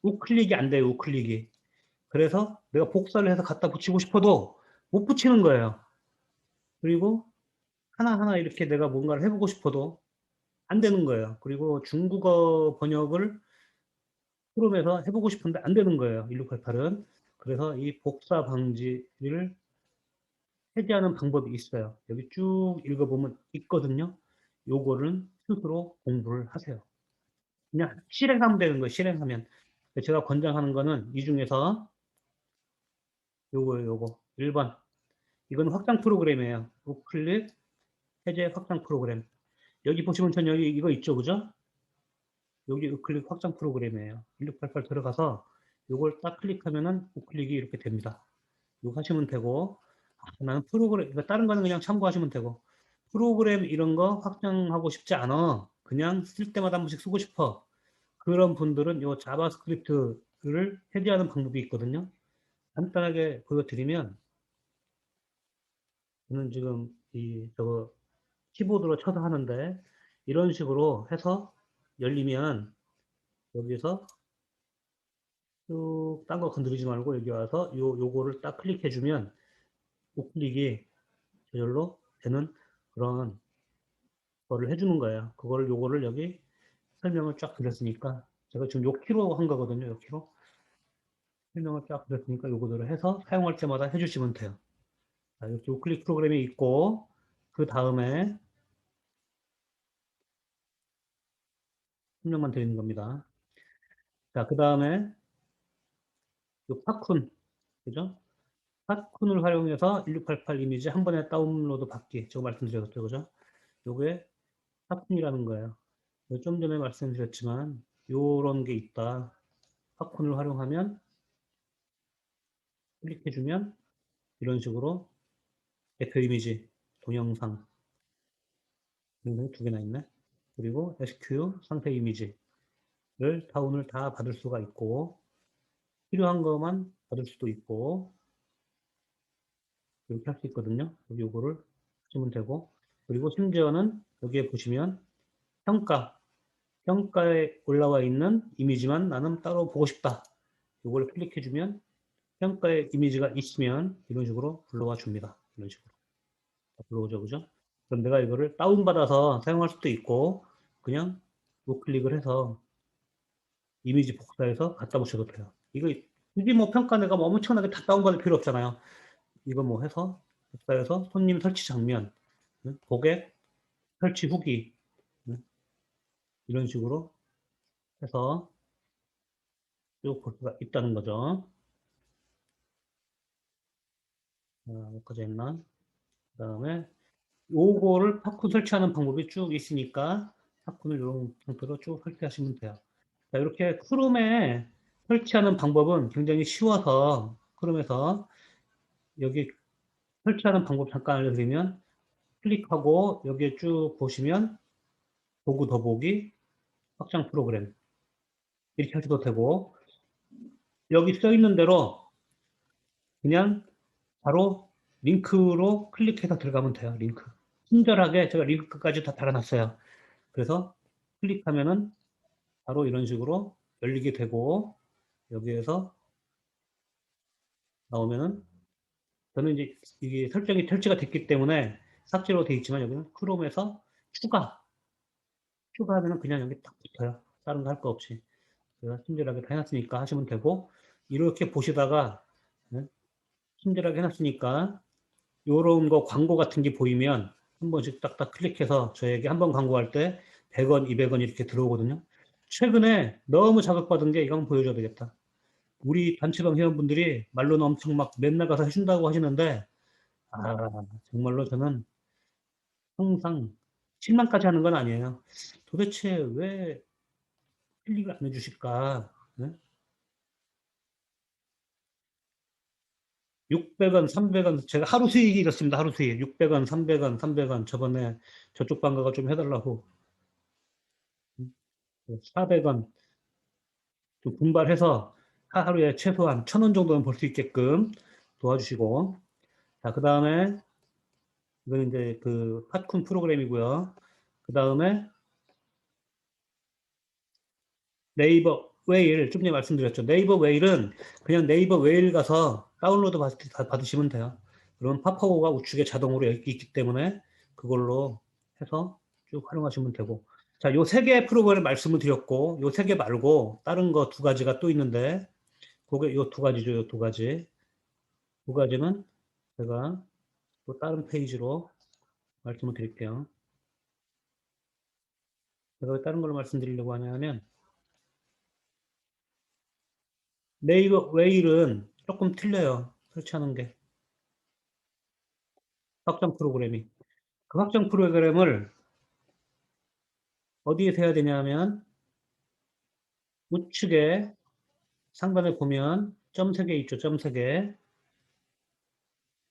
우클릭이 안 돼요. 우클릭이. 그래서 내가 복사를 해서 갖다 붙이고 싶어도 못 붙이는 거예요. 그리고 하나하나 이렇게 내가 뭔가를 해보고 싶어도 안 되는 거예요. 그리고 중국어 번역을 크롬에서 해보고 싶은데 안 되는 거예요. 1688은. 그래서 이 복사 방지를 해제하는 방법이 있어요. 여기 쭉 읽어보면 있거든요. 요거를 스스로 공부를 하세요. 그냥 실행하면 되는 거예요. 실행하면. 제가 권장하는 거는 이 중에서 요거예요. 요거. 1번. 이건 확장 프로그램이에요. 우클릭 해제 확장 프로그램. 여기 보시면 전 여기 이거 있죠. 그죠? 여기 우클릭 확장 프로그램이에요. 1688 들어가서 이걸 딱 클릭하면은 우클릭이 이렇게 됩니다. 이거 하시면 되고, 나는 프로그램, 그러니까 다른 거는 그냥 참고하시면 되고, 프로그램 이런 거 확장하고 싶지 않아. 그냥 쓸 때마다 한 번씩 쓰고 싶어. 그런 분들은 이 자바스크립트를 해제하는 방법이 있거든요. 간단하게 보여드리면, 저는 지금 저거 키보드로 쳐서 하는데, 이런 식으로 해서 열리면, 여기서 쭉 딴 거 건드리지 말고 여기 와서 요거를 딱 클릭해주면 우클릭이 저절로 되는 그런 거를 해주는 거예요. 요거를 여기 설명을 쫙 드렸으니까 제가 지금 요 키로 한 거거든요. 요 키로 설명을 쫙 드렸으니까 요거대로 해서 사용할 때마다 해주시면 돼요. 자, 이렇게 우클릭 프로그램이 있고 그 다음에 설명만 드리는 겁니다. 자, 그 다음에 요 파쿤 그죠? 팝콘을 활용해서 1688 이미지 한 번에 다운로드 받기. 제가 말씀드렸죠. 그죠? 요게 팝콘이라는 거예요. 좀 전에 말씀드렸지만, 요런 게 있다. 팝콘을 활용하면, 클릭해주면, 이런 식으로 대표 이미지, 동영상, 동영상이 두 개나 있네. 그리고 SQ 상태 이미지를 다운을 다 받을 수가 있고, 필요한 것만 받을 수도 있고, 이렇게 할 수 있거든요. 요거를 하시면 되고, 그리고 심지어는 여기에 보시면 평가에 올라와 있는 이미지만 나는 따로 보고 싶다. 이걸 클릭해주면 평가의 이미지가 있으면 이런 식으로 불러와 줍니다. 이런 식으로. 불러오죠, 그죠? 그럼 내가 이거를 다운받아서 사용할 수도 있고, 그냥 우클릭을 해서 이미지 복사해서 갖다 붙여도 돼요. 이거, 굳이 뭐 평가 내가 뭐 엄청나게 다 다운받을 필요 없잖아요. 이거 뭐 해서 웹사에서 손님 설치 장면, 고객 설치 후기, 이런 식으로 해서 쭉 볼 수가 있다는 거죠. 여기까지 했나? 그 다음에 요거를 팝콘 설치하는 방법이 쭉 있으니까 팝콘을 이런 상태로 쭉 설치하시면 돼요. 자, 이렇게 크롬에 설치하는 방법은 굉장히 쉬워서 크롬에서 여기 설치하는 방법 잠깐 알려드리면 클릭하고 여기에 쭉 보시면 도구 더보기, 확장 프로그램 이렇게 하셔도 되고 여기 써 있는 대로 그냥 바로 링크로 클릭해서 들어가면 돼요. 링크. 친절하게 제가 링크까지 다 달아놨어요. 그래서 클릭하면은 바로 이런 식으로 열리게 되고 여기에서 나오면은 저는 이제 이게 설정이 설치가 됐기 때문에 삭제로 되어 있지만 여기는 크롬에서 추가하면은 그냥 여기 딱 붙어요. 다른 거 할 거 없이. 제가 친절하게 다 해놨으니까 하시면 되고 이렇게 보시다가 네, 친절하게 해놨으니까 요런 거 광고 같은 게 보이면 한 번씩 딱딱 클릭해서 저에게 한 번 광고할 때 100원, 200원 이렇게 들어오거든요. 최근에 너무 자극받은 게 이거 한번 보여줘야 되겠다. 우리 단체방 회원분들이 말로는 엄청 막 맨날 가서 해준다고 하시는데 정말로 저는 항상 실망까지 하는 건 아니에요. 도대체 왜 클릭을 안 해주실까? 네? 600원, 300원, 제가 하루 수익이 이렇습니다. 하루 수익. 600원, 300원, 300원. 저번에 저쪽 방가가 좀 해달라고. 400원 좀 분발해서 하루에 최소한 1,000원 정도는 벌 수 있게끔 도와주시고. 자, 그 다음에, 이건 이제 그 팟쿤 프로그램이고요. 그 다음에 네이버 웨일, 좀 전에 말씀드렸죠. 네이버 웨일은 그냥 네이버 웨일 가서 다운로드 받으시면 돼요. 그럼 파파고가 우측에 자동으로 있기 때문에 그걸로 해서 쭉 활용하시면 되고. 자, 요 세 개 프로그램 말씀을 드렸고, 요 세 개 말고 다른 거 두 가지가 또 있는데, 그게 요 두 가지죠, 요 두 가지. 두 가지는 제가 또 다른 페이지로 말씀을 드릴게요. 제가 왜 다른 걸로 말씀드리려고 하냐면, 네이버 웨일은 조금 틀려요. 설치하는 게. 확장 프로그램이. 그 확장 프로그램을 어디에서 해야 되냐면 우측에 상단에 보면 점 3개 있죠. 점 3개.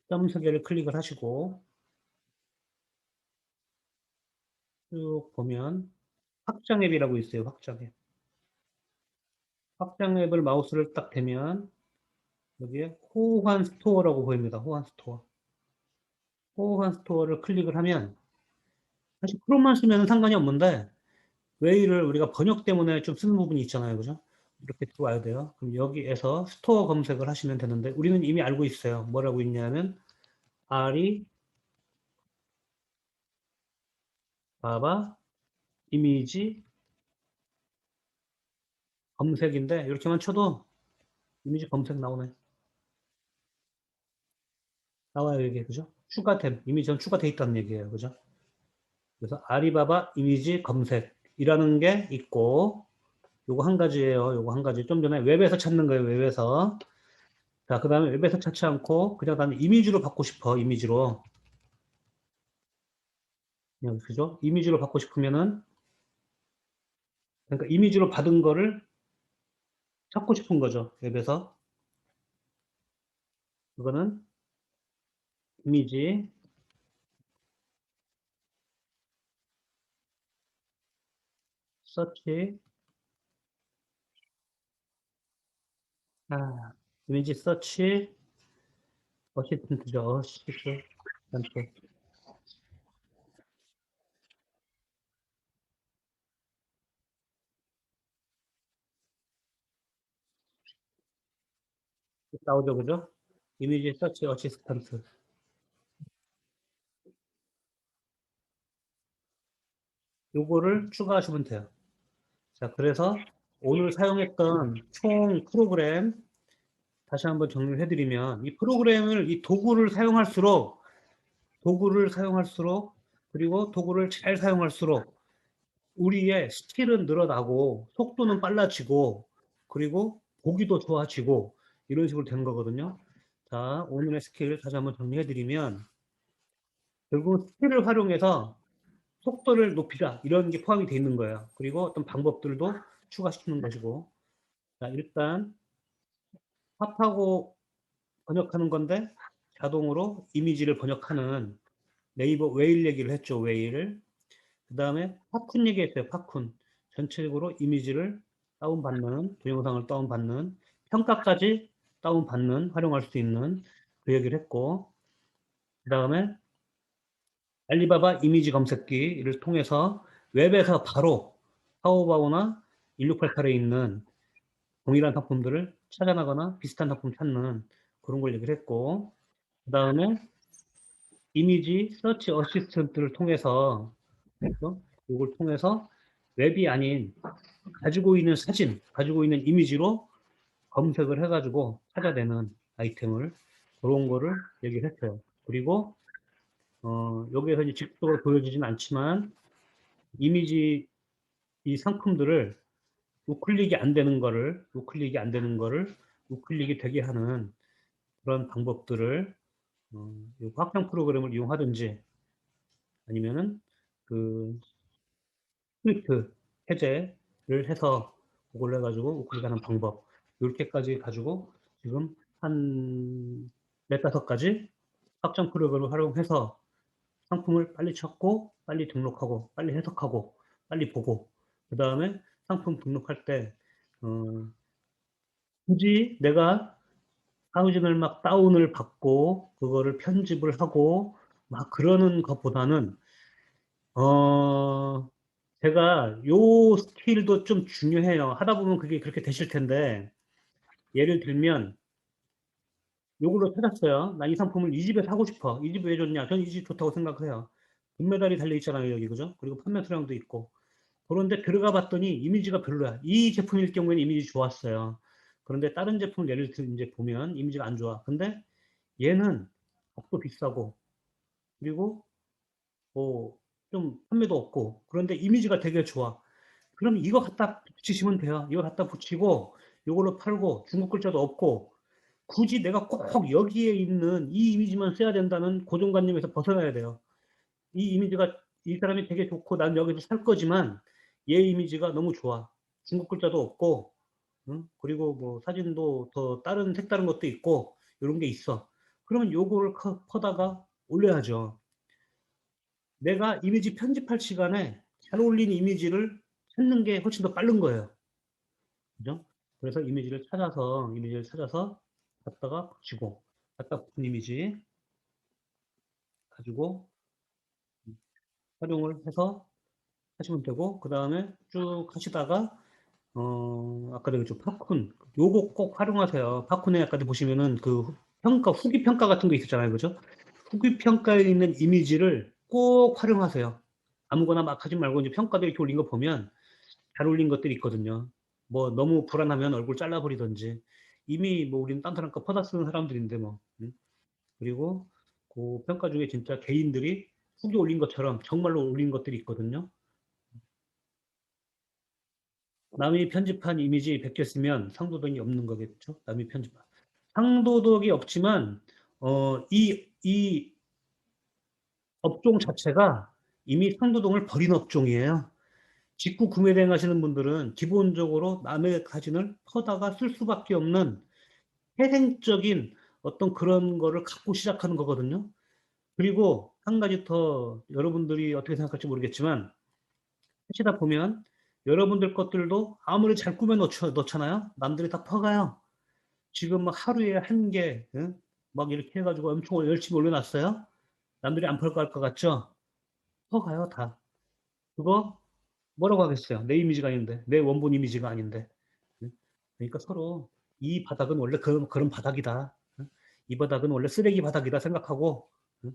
점 3개를 클릭을 하시고 쭉 보면 확장 앱이라고 있어요. 확장 앱. 확장 앱을 마우스를 딱 대면 여기에 호환 스토어라고 보입니다. 호환 스토어. 호환 스토어를 클릭을 하면 사실 크롬만 쓰면 상관이 없는데 웨이를 우리가 번역 때문에 좀 쓰는 부분이 있잖아요. 그죠? 이렇게 들어와야 돼요. 그럼 여기에서 스토어 검색을 하시면 되는데 우리는 이미 알고 있어요. 뭐라고 있냐면 아리 바바 이미지 검색인데 이렇게만 쳐도 이미지 검색 나오네. 나와요 이게 그죠? 추가됨 이미지는 추가돼 있다는 얘기예요. 그죠? 그래서 아리바바 이미지 검색이라는 게 있고 요거 한 가지예요. 요거 한 가지. 좀 전에 웹에서 찾는 거예요. 웹에서. 자, 그 다음에 웹에서 찾지 않고 그냥 나는 이미지로 받고 싶어. 이미지로. 그냥 그죠? 이미지로 받고 싶으면은 그러니까 이미지로 받은 거를 찾고 싶은 거죠. 웹에서. 그거는 이미지 서치 이미지 서치 어시스턴트죠. 어시스턴트. 나오죠, 그죠? 이미지 서치 어시스턴트. 요거를 추가하시면 돼요. 자, 그래서 오늘 사용했던 총 프로그램 다시 한번 정리를 해드리면 이 프로그램을 이 도구를 사용할수록 도구를 사용할수록, 그리고 도구를 잘 사용할수록 우리의 스킬은 늘어나고 속도는 빨라지고 그리고 보기도 좋아지고 이런 식으로 되는 거거든요. 자, 오늘의 스킬 다시 한번 정리해 드리면 결국 스킬을 활용해서 속도를 높이자 이런 게 포함이 되어 있는 거예요. 그리고 어떤 방법들도 추가시키는 것이고. 자, 일단 팝하고 번역하는 건데 자동으로 이미지를 번역하는 네이버 웨일 얘기를 했죠. 웨일. 그 다음에 팝쿤 얘기했어요. 팝쿤. 전체적으로 이미지를 다운받는, 동영상을 다운받는, 평가까지 다운받는, 활용할 수 있는 그 얘기를 했고, 그 다음에 알리바바 이미지 검색기를 통해서 웹에서 바로 타오바오나 1688에 있는 동일한 상품들을 찾아나거나 비슷한 상품 찾는 그런 걸 얘기를 했고, 그 다음에 이미지 서치 어시스턴트를 통해서 이걸 통해서 웹이 아닌 가지고 있는 사진, 가지고 있는 이미지로 검색을 해가지고 찾아내는 아이템을 그런 거를 얘기를 했어요. 그리고 여기에서 이제 직접적으로 보여지진 않지만 이미지 이 상품들을 우클릭이 안 되는 거를 우클릭이 되게 하는 그런 방법들을 이 확장 프로그램을 이용하든지 아니면은 그 스크립트 해제를 해서 그걸 해가지고 우클릭하는 방법 이렇게까지 가지고 지금 한 네다섯 가지 확장 프로그램을 활용해서 상품을 빨리 찾고 빨리 등록하고 빨리 해석하고 빨리 보고 그 다음에 상품 등록할 때 어, 굳이 내가 사진을 막 다운을 받고 그거를 편집을 하고 막 그러는 것보다는 어 제가 요 스킬도 좀 중요해요. 하다 보면 그게 그렇게 되실 텐데 예를 들면 요걸로 찾았어요. 나 이 상품을 이 집에 사고 싶어. 이 집 왜 좋냐? 전 이 집 좋다고 생각해요. 금메달이 달려 있잖아요, 여기 그죠? 그리고 판매 수량도 있고. 그런데 들어가 봤더니 이미지가 별로야. 이 제품일 경우에는 이미지 좋았어요. 그런데 다른 제품을 예를 들어 이제 보면 이미지가 안 좋아. 근데 얘는 값도 비싸고 그리고 뭐 좀 판매도 없고 그런데 이미지가 되게 좋아. 그럼 이거 갖다 붙이시면 돼요. 이거 갖다 붙이고 이걸로 팔고 중국 글자도 없고 굳이 내가 꼭 여기에 있는 이 이미지만 써야 된다는 고정관념에서 벗어나야 돼요. 이 이미지가 이 사람이 되게 좋고 난 여기서 살 거지만 얘 이미지가 너무 좋아. 중국 글자도 없고 응? 그리고 뭐 사진도 더 다른 색다른 것도 있고 이런 게 있어. 그러면 요거를 커다가 올려야죠. 내가 이미지 편집할 시간에 잘 어울리는 이미지를 찾는 게 훨씬 더 빠른 거예요. 그죠? 그래서 이미지를 찾아서 갖다가 붙이고, 갖다 붙인 이미지 가지고 활용을 해서 하시면 되고, 그 다음에 쭉 하시다가, 아까 내가 좀 팝콘, 요거 꼭 활용하세요. 팝콘에 아까 보시면은 그 후기 평가 같은 거 있었잖아요. 그죠? 후기 평가에 있는 이미지를 꼭 활용하세요. 아무거나 막 하지 말고 이제 평가들 이렇게 올린 거 보면 잘 올린 것들이 있거든요. 뭐 너무 불안하면 얼굴 잘라버리든지 이미 뭐 우리는 딴 사람 거 퍼다 쓰는 사람들인데 뭐 그리고 그 평가 중에 진짜 개인들이 후기 올린 것처럼 정말로 올린 것들이 있거든요. 남이 편집한 이미지 100개 쓰면 상도덕이 없는 거겠죠. 남이 편집한 상도덕이 없지만 이 업종 자체가 이미 상도덕을 버린 업종이에요. 직구 구매 대행 하시는 분들은 기본적으로 남의 사진을 퍼다가 쓸 수밖에 없는 태생적인 어떤 그런 거를 갖고 시작하는 거거든요. 그리고 한 가지 더 여러분들이 어떻게 생각할지 모르겠지만 하시다 보면 여러분들 것들도 아무리 잘 꾸며 넣잖아요. 남들이 다 퍼가요. 지금 막 하루에 한 개, 응? 막 이렇게 해가지고 엄청 열심히 올려놨어요. 남들이 안 펄 것 같죠? 퍼가요, 다. 그거 뭐라고 하겠어요? 내 이미지가 아닌데, 내 원본 이미지가 아닌데. 응? 그러니까 서로 이 바닥은 원래 그런 바닥이다. 응? 이 바닥은 원래 쓰레기 바닥이다 생각하고 응?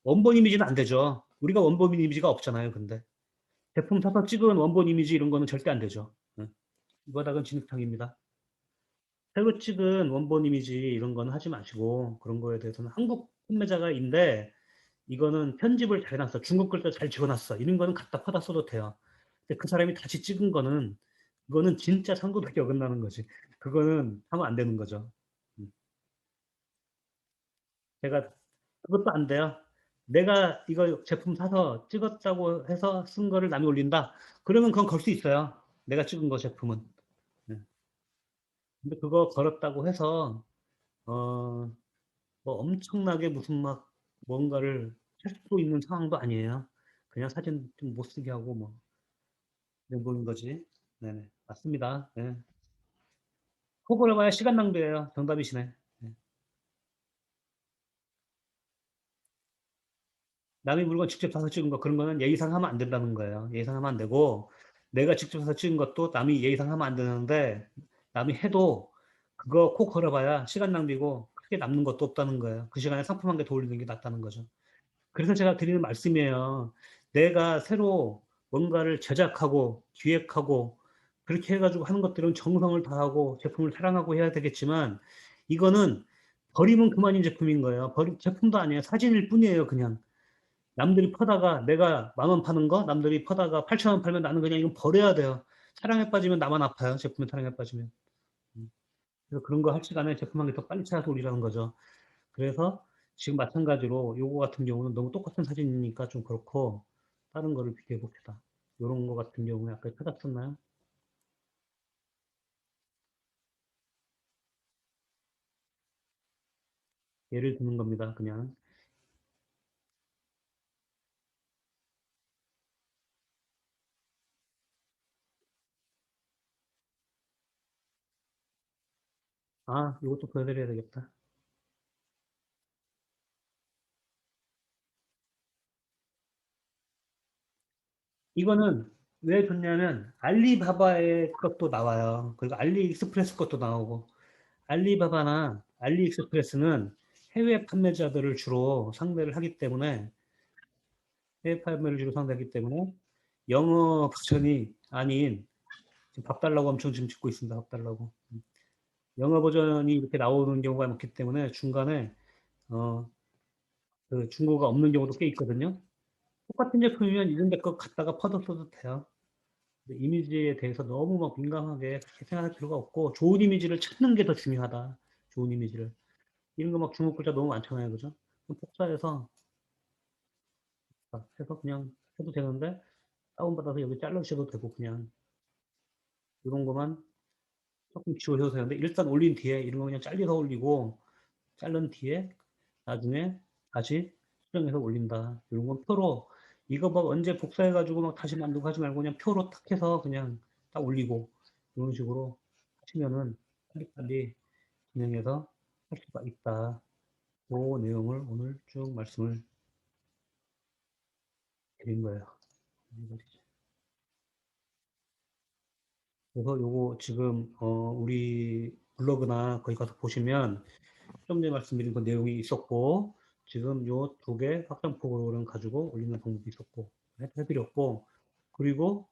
원본 이미지는 안 되죠. 우리가 원본 이미지가 없잖아요. 근데 제품 사서 찍은 원본 이미지 이런 거는 절대 안 되죠. 응? 이 바닥은 진흙탕입니다. 새로 찍은 원본 이미지 이런 거는 하지 마시고 그런 거에 대해서는 한국 판매자가인데 이거는 편집을 잘 해놨어. 중국 글자 잘 적어놨어. 이런 거는 갖다 퍼다 써도 돼요. 근데 그 사람이 다시 찍은 거는, 그거는 진짜 상도덕이 어긋나는 거지. 그거는 하면 안 되는 거죠. 음. 제가, 그것도 안 돼요. 내가 이거 제품 사서 찍었다고 해서 쓴 거를 남이 올린다? 그러면 그건 걸 수 있어요. 내가 찍은 거 제품은. 네. 근데 그거 걸었다고 해서, 어, 뭐 엄청나게 무슨 막 뭔가를 할 수 있는 상황도 아니에요. 그냥 사진 좀 못 쓰게 하고 뭐, 이런 보는 거지. 네네. 맞습니다. 네. 그걸 봐야 시간 낭비예요. 정답이시네. 네. 남의 물건 직접 사서 찍은 거, 그런 거는 예의상 하면 안 된다는 거예요. 예의상 하면 안 되고, 내가 직접 사서 찍은 것도 남이 예의상 하면 안 되는데, 남이 해도 그거 꼭 걸어봐야 시간 낭비고 크게 남는 것도 없다는 거예요. 그 시간에 상품 한 개 더 올리는 게 낫다는 거죠. 그래서 제가 드리는 말씀이에요. 내가 새로 뭔가를 제작하고 기획하고 그렇게 해가지고 하는 것들은 정성을 다하고 제품을 사랑하고 해야 되겠지만 이거는 버리면 그만인 제품인 거예요. 제품도 아니에요. 사진일 뿐이에요. 그냥 남들이 퍼다가 내가 10,000원 파는 거 남들이 퍼다가 8,000원 팔면 나는 그냥 이건 버려야 돼요. 사랑에 빠지면 나만 아파요. 제품에 사랑에 빠지면. 그래서 그런 거 할 시간에 제품 한 개 더 빨리 찾아서 올리라는 거죠. 그래서 지금 마찬가지로 요거 같은 경우는 너무 똑같은 사진이니까 좀 그렇고 다른 거를 비교해 봅시다. 요런 거 같은 경우에 아까 찾았었나요? 예를 드는 겁니다. 그냥. 아, 이것도 보여드려야 되겠다. 이거는 왜 좋냐면 알리바바의 것도 나와요. 그리고 알리익스프레스 것도 나오고 알리바바나 알리익스프레스는 해외 판매자들을 주로 상대를 하기 때문에 해외 판매를 주로 상대하기 때문에 영어 버전이 아닌 지금 밥 달라고 엄청 지금 짓고 있습니다. 밥 달라고. 영어 버전이 이렇게 나오는 경우가 많기 때문에 중간에 어, 그 중국어가 없는 경우도 꽤 있거든요. 똑같은 제품이면 이런 데 거 갖다가 퍼서 써도 돼요. 근데 이미지에 대해서 너무 막 민감하게 그렇게 생각할 필요가 없고 좋은 이미지를 찾는 게 더 중요하다. 좋은 이미지를. 이런 거 막 중국 글자 너무 많잖아요. 그죠? 그럼 복사해서 해서 그냥 해도 되는데 다운받아서 여기 잘라주셔도 되고 그냥 이런 것만 조금 지워셔도 되는데 일단 올린 뒤에 이런 거 그냥 잘라서 올리고 자른 뒤에 나중에 다시 수정해서 올린다. 이런 건 표로 이거 뭐 언제 복사해가지고 막 다시 만들고 하지 말고 그냥 표로 탁 해서 그냥 딱 올리고 이런 식으로 하시면은 빨리빨리 진행해서 할 수가 있다. 그 내용을 오늘 쭉 말씀을 드린 거예요. 그래서 요거 지금 우리 블로그나 거기 가서 보시면 좀 전에 말씀드린 그 내용이 있었고 지금 요 두 개 확장 프로그램 가지고 올리는 방법이 있었고 해드렸고 그리고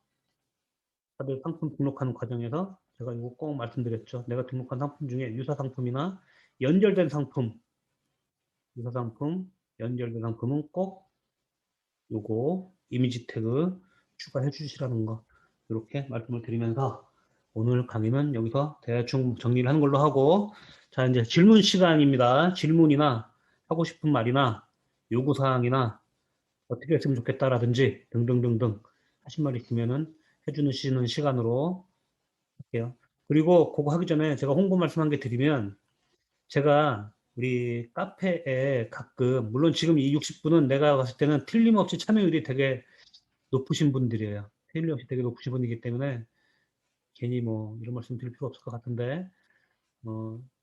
다들 상품 등록하는 과정에서 제가 이거 꼭 말씀드렸죠. 내가 등록한 상품 중에 유사 상품이나 연결된 상품, 유사 상품, 연결된 상품은 꼭 요거 이미지 태그 추가해 주시라는 거 이렇게 말씀을 드리면서 오늘 강의는 여기서 대충 정리를 하는 걸로 하고 자 이제 질문 시간입니다. 질문이나 하고 싶은 말이나 요구사항이나 어떻게 했으면 좋겠다라든지 등등등등 하신 말 있으면은 해주시는 시간으로 할게요. 그리고 그거 하기 전에 제가 홍보 말씀 한 개 드리면 제가 우리 카페에 가끔 물론 지금 이 60분은 내가 봤을 때는 틀림없이 참여율이 되게 높으신 분들이에요. 틀림없이 되게 높으신 분이기 때문에 괜히 뭐 이런 말씀 드릴 필요 없을 것 같은데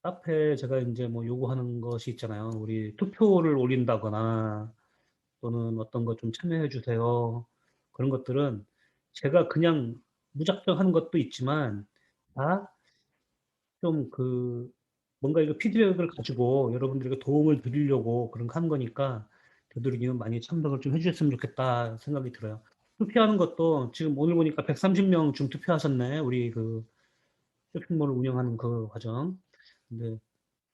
카페에 제가 이제 뭐 요구하는 것이 있잖아요. 우리 투표를 올린다거나 또는 어떤 거 좀 참여해 주세요. 그런 것들은 제가 그냥 무작정 하는 것도 있지만 다 좀 그 뭔가 이거 피드백을 가지고 여러분들에게 도움을 드리려고 그런 거 하는 거니까 되도록이면 많이 참석을 좀 해주셨으면 좋겠다 생각이 들어요. 투표하는 것도 지금 오늘 보니까 130명 중 투표하셨네. 우리 그 쇼핑몰을 운영하는 그 과정. 근데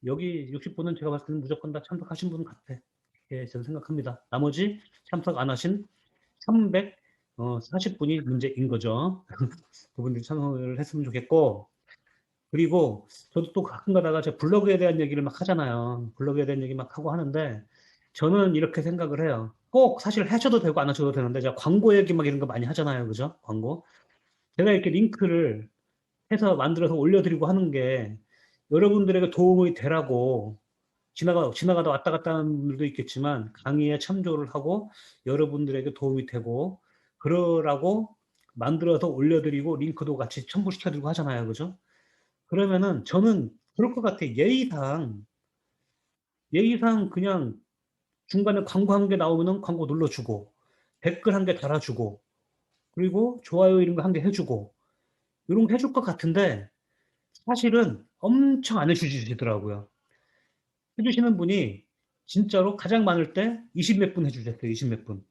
여기 60분은 제가 봤을 때는 무조건 다 참석하신 분 같아. 그렇게 저는 생각합니다. 나머지 참석 안 하신 340분이 문제인 거죠. 그분들이 참석을 했으면 좋겠고, 그리고 저도 또 가끔 가다가 제 블로그에 대한 얘기를 막 하잖아요. 블로그에 대한 얘기 막 하고 하는데, 저는 이렇게 생각을 해요. 꼭 사실 하셔도 되고 안 하셔도 되는데, 제가 광고 얘기 막 이런 거 많이 하잖아요. 그죠? 광고. 제가 이렇게 링크를 해서 만들어서 올려드리고 하는 게 여러분들에게 도움이 되라고 지나가다 왔다 갔다 하는 분들도 있겠지만 강의에 참조를 하고 여러분들에게 도움이 되고 그러라고 만들어서 올려드리고 링크도 같이 첨부시켜드리고 하잖아요. 그죠? 그러면은 저는 그럴 것 같아. 예의상 그냥 중간에 광고 한 개 나오면은 광고 눌러주고 댓글 한 개 달아주고 그리고 좋아요 이런 거 한 개 해주고 이런 거 해줄 것 같은데 사실은 엄청 안 해주시더라고요. 해주시는 분이 진짜로 가장 많을 때 20 몇 분 해주셨어요. 20 몇 분.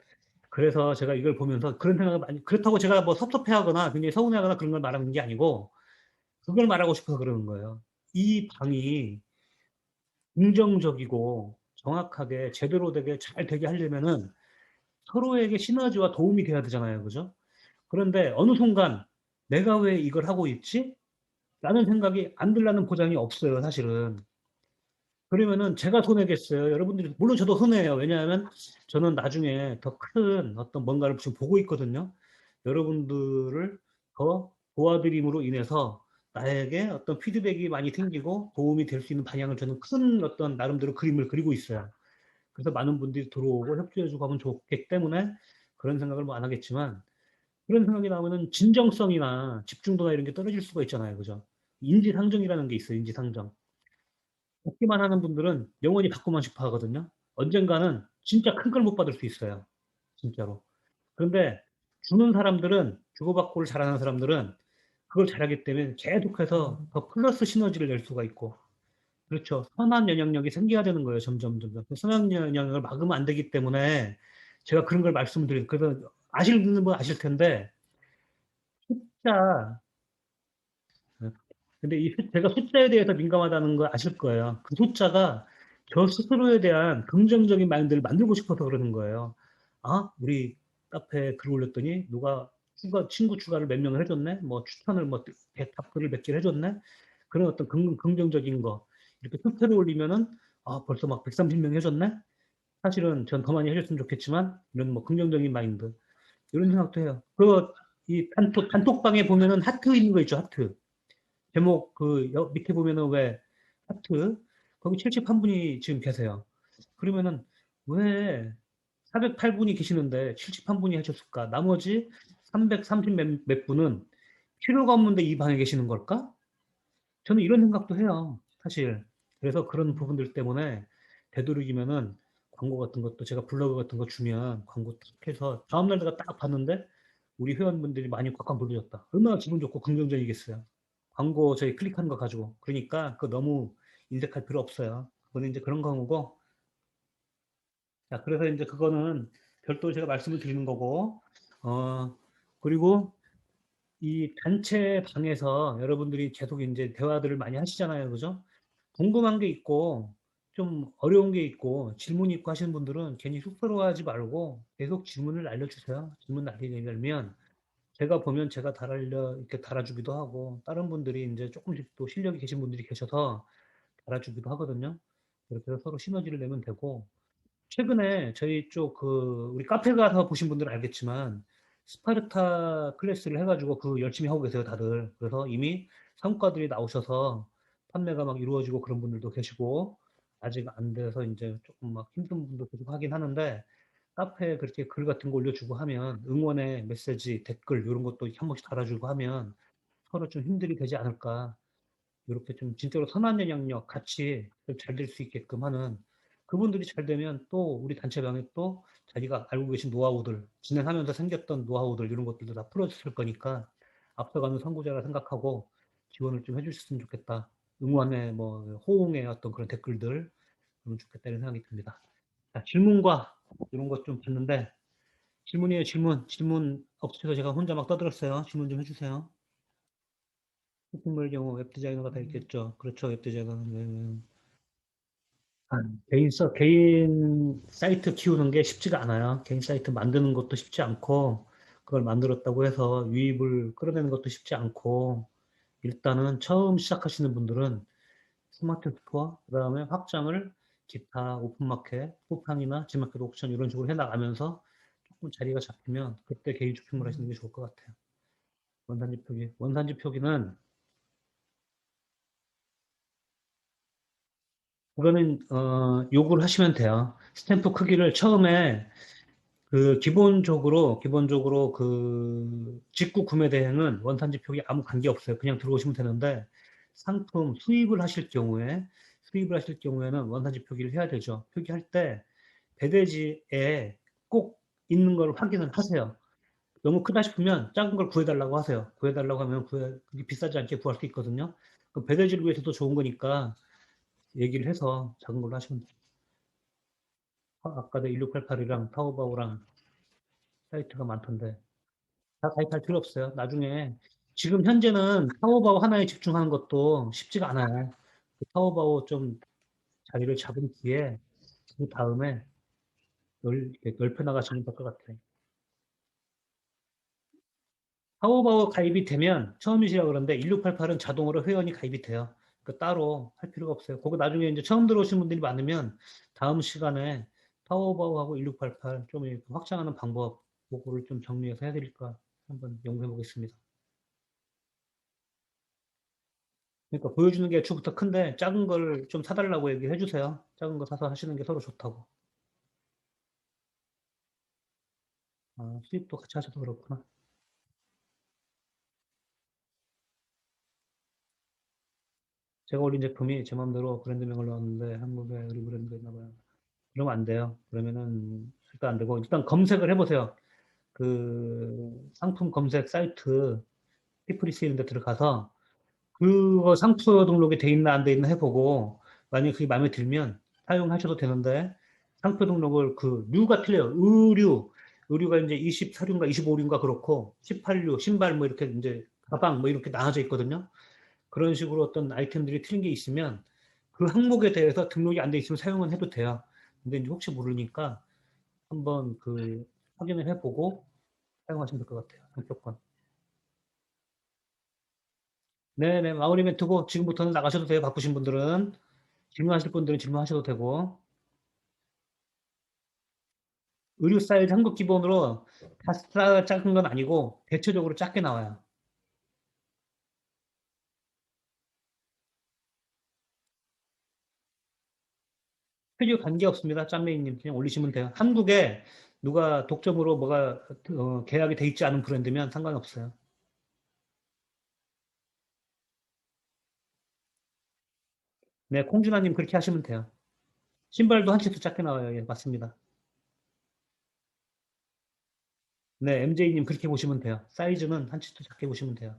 그래서 제가 이걸 보면서 그런 생각을 많이, 그렇다고 제가 뭐 섭섭해하거나 굉장히 서운해하거나 그런 걸 말하는 게 아니고 그걸 말하고 싶어서 그러는 거예요. 이 방이 긍정적이고 정확하게 제대로 되게 잘 되게 하려면은 서로에게 시너지와 도움이 돼야 되잖아요. 그죠? 그런데 어느 순간 내가 왜 이걸 하고 있지? 라는 생각이 안 들라는 보장이 없어요. 사실은. 그러면은 제가 손해겠어요. 여러분들이, 물론 저도 손해예요. 왜냐하면 저는 나중에 더 큰 어떤 뭔가를 지금 보고 있거든요. 여러분들을 더 도와드림으로 인해서 나에게 어떤 피드백이 많이 생기고 도움이 될 수 있는 방향을 저는 큰 어떤 나름대로 그림을 그리고 있어요. 그래서 많은 분들이 들어오고 협조해주고 하면 좋기 때문에 그런 생각을 뭐 안 하겠지만 그런 생각이 나오면은 진정성이나 집중도나 이런 게 떨어질 수가 있잖아요. 그죠? 인지상정이라는 게 있어요. 인지상정. 받기만 하는 분들은 영원히 받고만 싶어 하거든요. 언젠가는 진짜 큰 걸 못 받을 수 있어요. 진짜로. 그런데 주는 사람들은, 주고받고를 잘하는 사람들은 그걸 잘하기 때문에 계속해서 더 플러스 시너지를 낼 수가 있고. 그렇죠. 선한 영향력이 생겨야 되는 거예요. 점점. 그 선한 영향력을 막으면 안 되기 때문에 제가 그런 걸 말씀드려요. 그래서 아시는 분 아실 텐데, 숫자, 근데 제가 숫자에 대해서 민감하다는 거 아실 거예요. 그 숫자가 저 스스로에 대한 긍정적인 마인드를 만들고 싶어서 그러는 거예요. 아, 우리 카페에 글 올렸더니 누가 친구 추가를 몇 명을 해줬네? 뭐 추천을 뭐 답글을 몇 개를 해줬네? 그런 어떤 긍정적인 거. 이렇게 투표를 올리면은 아, 벌써 막 130명 해줬네? 사실은 전 더 많이 해줬으면 좋겠지만 이런 뭐 긍정적인 마인드. 이런 생각도 해요. 이 단톡방에 보면은 하트 있는 거 있죠, 하트. 제목 밑에 보면은 왜 하트 거기 71분이 지금 계세요. 그러면은 왜 408분이 계시는데 71분이 하셨을까? 나머지 330 몇 분은 필요가 없는데 이 방에 계시는 걸까? 저는 이런 생각도 해요. 사실. 그래서 그런 부분들 때문에 되도록이면은 광고 같은 것도 제가 블로그 같은 거 주면 광고 딱 해서 다음날 내가 딱 봤는데 우리 회원분들이 많이 꽉꽉 눌러줬다. 얼마나 기분 좋고 긍정적이겠어요. 광고 저희 클릭하는 거 가지고. 그러니까 그 너무 인색할 필요 없어요. 그거는 이제 그런 거고. 자, 그래서 이제 그거는 별도로 제가 말씀을 드리는 거고. 어, 그리고 이 단체 방에서 여러분들이 계속 이제 대화들을 많이 하시잖아요. 그죠? 궁금한 게 있고, 좀 어려운 게 있고, 질문이 있고 하시는 분들은 괜히 쑥스러워하지 말고 계속 질문을 알려주세요. 질문 알리려면 제가 보면 제가 이렇게 달아주기도 하고, 다른 분들이 이제 조금씩 또 실력이 계신 분들이 계셔서 달아주기도 하거든요. 그렇게 해서 서로 시너지를 내면 되고, 최근에 저희 쪽 우리 카페 가서 보신 분들은 알겠지만, 스파르타 클래스를 해가지고 열심히 하고 계세요, 다들. 그래서 이미 성과들이 나오셔서 판매가 막 이루어지고 그런 분들도 계시고, 아직 안 돼서 이제 조금 막 힘든 분도 계시고 하긴 하는데, 카페에 그렇게 글 같은 거 올려주고 하면, 응원의 메시지, 댓글, 이런 것도 한 번씩 달아주고 하면 서로 좀 힘들이 되지 않을까. 이렇게 좀 진짜로 선한 영향력 같이 잘 될 수 있게끔 하는 그분들이 잘 되면 또 우리 단체방에 또 자기가 알고 계신 노하우들, 진행하면서 생겼던 노하우들 이런 것들도 다 풀어줬을 거니까 앞서가는 선구자라 생각하고 지원을 좀 해주셨으면 좋겠다. 응원의 뭐 호응의 어떤 그런 댓글들 그러면 좋겠다는 생각이 듭니다. 자, 질문과 이런 것 좀 봤는데 질문이에요, 질문. 질문 없으셔서 제가 혼자 막 떠들었어요. 질문 좀 해주세요. 쇼핑몰 경우 웹디자이너가 다 있겠죠. 그렇죠, 웹디자이너는. 개인 사이트 키우는 게 쉽지가 않아요. 개인 사이트 만드는 것도 쉽지 않고, 그걸 만들었다고 해서 유입을 끌어내는 것도 쉽지 않고, 일단은 처음 시작하시는 분들은 스마트 스토어, 그 다음에 확장을 기타 오픈마켓, 쿠팡이나 지마켓 옥션 이런 식으로 해나가면서 조금 자리가 잡히면 그때 개인 쇼핑몰 하시는 게 좋을 것 같아요. 원산지 표기. 원산지 표기는 그거는 요구를 하시면 돼요. 스탬프 크기를 처음에 그 기본적으로 그 직구 구매 대행은 원산지 표기 아무 관계 없어요. 그냥 들어오시면 되는데 상품 수입을 하실 경우에는 원산지 표기를 해야 되죠. 표기할 때 배대지에 꼭 있는 걸 확인을 하세요. 너무 크다 싶으면 작은 걸 구해달라고 하세요. 구해달라고 하면 그게 비싸지 않게 구할 수 있거든요. 그 배대지를 위해서도 좋은 거니까 얘기를 해서 작은 걸로 하시면 돼요. 아까도 1688이랑 타오바오랑 사이트가 많던데 다 가입할 필요 없어요. 나중에 지금 현재는 타오바오 하나에 집중하는 것도 쉽지가 않아요. 그 타오바오 좀 자리를 잡은 뒤에 그 다음에 이렇게 넓혀 나가시면 될 것 같아요. 타오바오 가입이 되면 처음이시라 그런데 1688은 자동으로 회원이 가입이 돼요. 그 따로 할 필요가 없어요. 그거 나중에 이제 처음 들어오신 분들이 많으면 다음 시간에 타오바오하고 1688 좀 이렇게 확장하는 방법 그거를 좀 정리해서 해드릴까 한번 연구해 보겠습니다. 그러니까 보여주는 게 애초부터 큰데 작은 걸 좀 사달라고 얘기해 주세요. 작은 거 사서 하시는 게 서로 좋다고. 아, 수입도 같이 하셔도 그렇구나. 제가 올린 제품이 제 마음대로 브랜드명을 넣었는데 한국에 우리 브랜드가 있나 봐요. 그러면 안 돼요. 그러면은 절대 안 되고 일단 검색을 해보세요. 그 상품 검색 사이트 피프리스 이런 데 들어가서 그거 상표 등록이 돼 있나 안 돼 있나 해보고 만약에 그게 마음에 들면 사용하셔도 되는데 상표 등록을 그 류가 틀려요. 의류가 이제 24류인가 25류인가 그렇고 18류 신발 뭐 이렇게 이제 가방 뭐 이렇게 나눠져 있거든요. 그런 식으로 어떤 아이템들이 틀린 게 있으면 그 항목에 대해서 등록이 안 돼 있으면 사용은 해도 돼요. 근데 이제 혹시 모르니까 한번 그 확인을 해보고 사용하시면 될 것 같아요. 상표권. 네네, 마무리 멘트고 지금부터는 나가셔도 돼요. 바쁘신 분들은. 질문하실 분들은 질문하셔도 되고. 의류 사이즈 한국 기본으로 다 작은 건 아니고 대체적으로 작게 나와요. 표기 관계 없습니다. 짬메이님 그냥 올리시면 돼요. 한국에 누가 독점으로 뭐가 계약이 돼 있지 않은 브랜드면 상관없어요. 네, 콩준아님 그렇게 하시면 돼요. 신발도 한 치수 작게 나와요. 예, 맞습니다. 네, MJ님 그렇게 보시면 돼요. 사이즈는 한 치수 작게 보시면 돼요.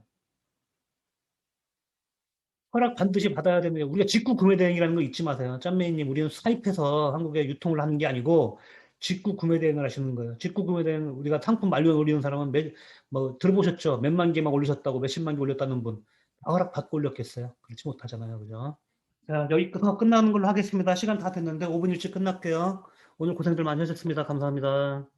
허락 반드시 받아야 됩니다. 우리가 직구 구매 대행이라는 거 잊지 마세요. 짬메이님, 우리는 사입해서 한국에 유통을 하는 게 아니고 직구 구매 대행을 하시는 거예요. 직구 구매 대행, 우리가 상품 만료에 올리는 사람은 뭐 들어보셨죠? 몇만 개막 올리셨다고, 몇십만 개 올렸다는 분. 다 허락 받고 올렸겠어요? 그렇지 못하잖아요. 그죠? 자, 여기서 끝나는 걸로 하겠습니다. 시간 다 됐는데 5분 일찍 끝날게요. 오늘 고생들 많이 하셨습니다. 감사합니다.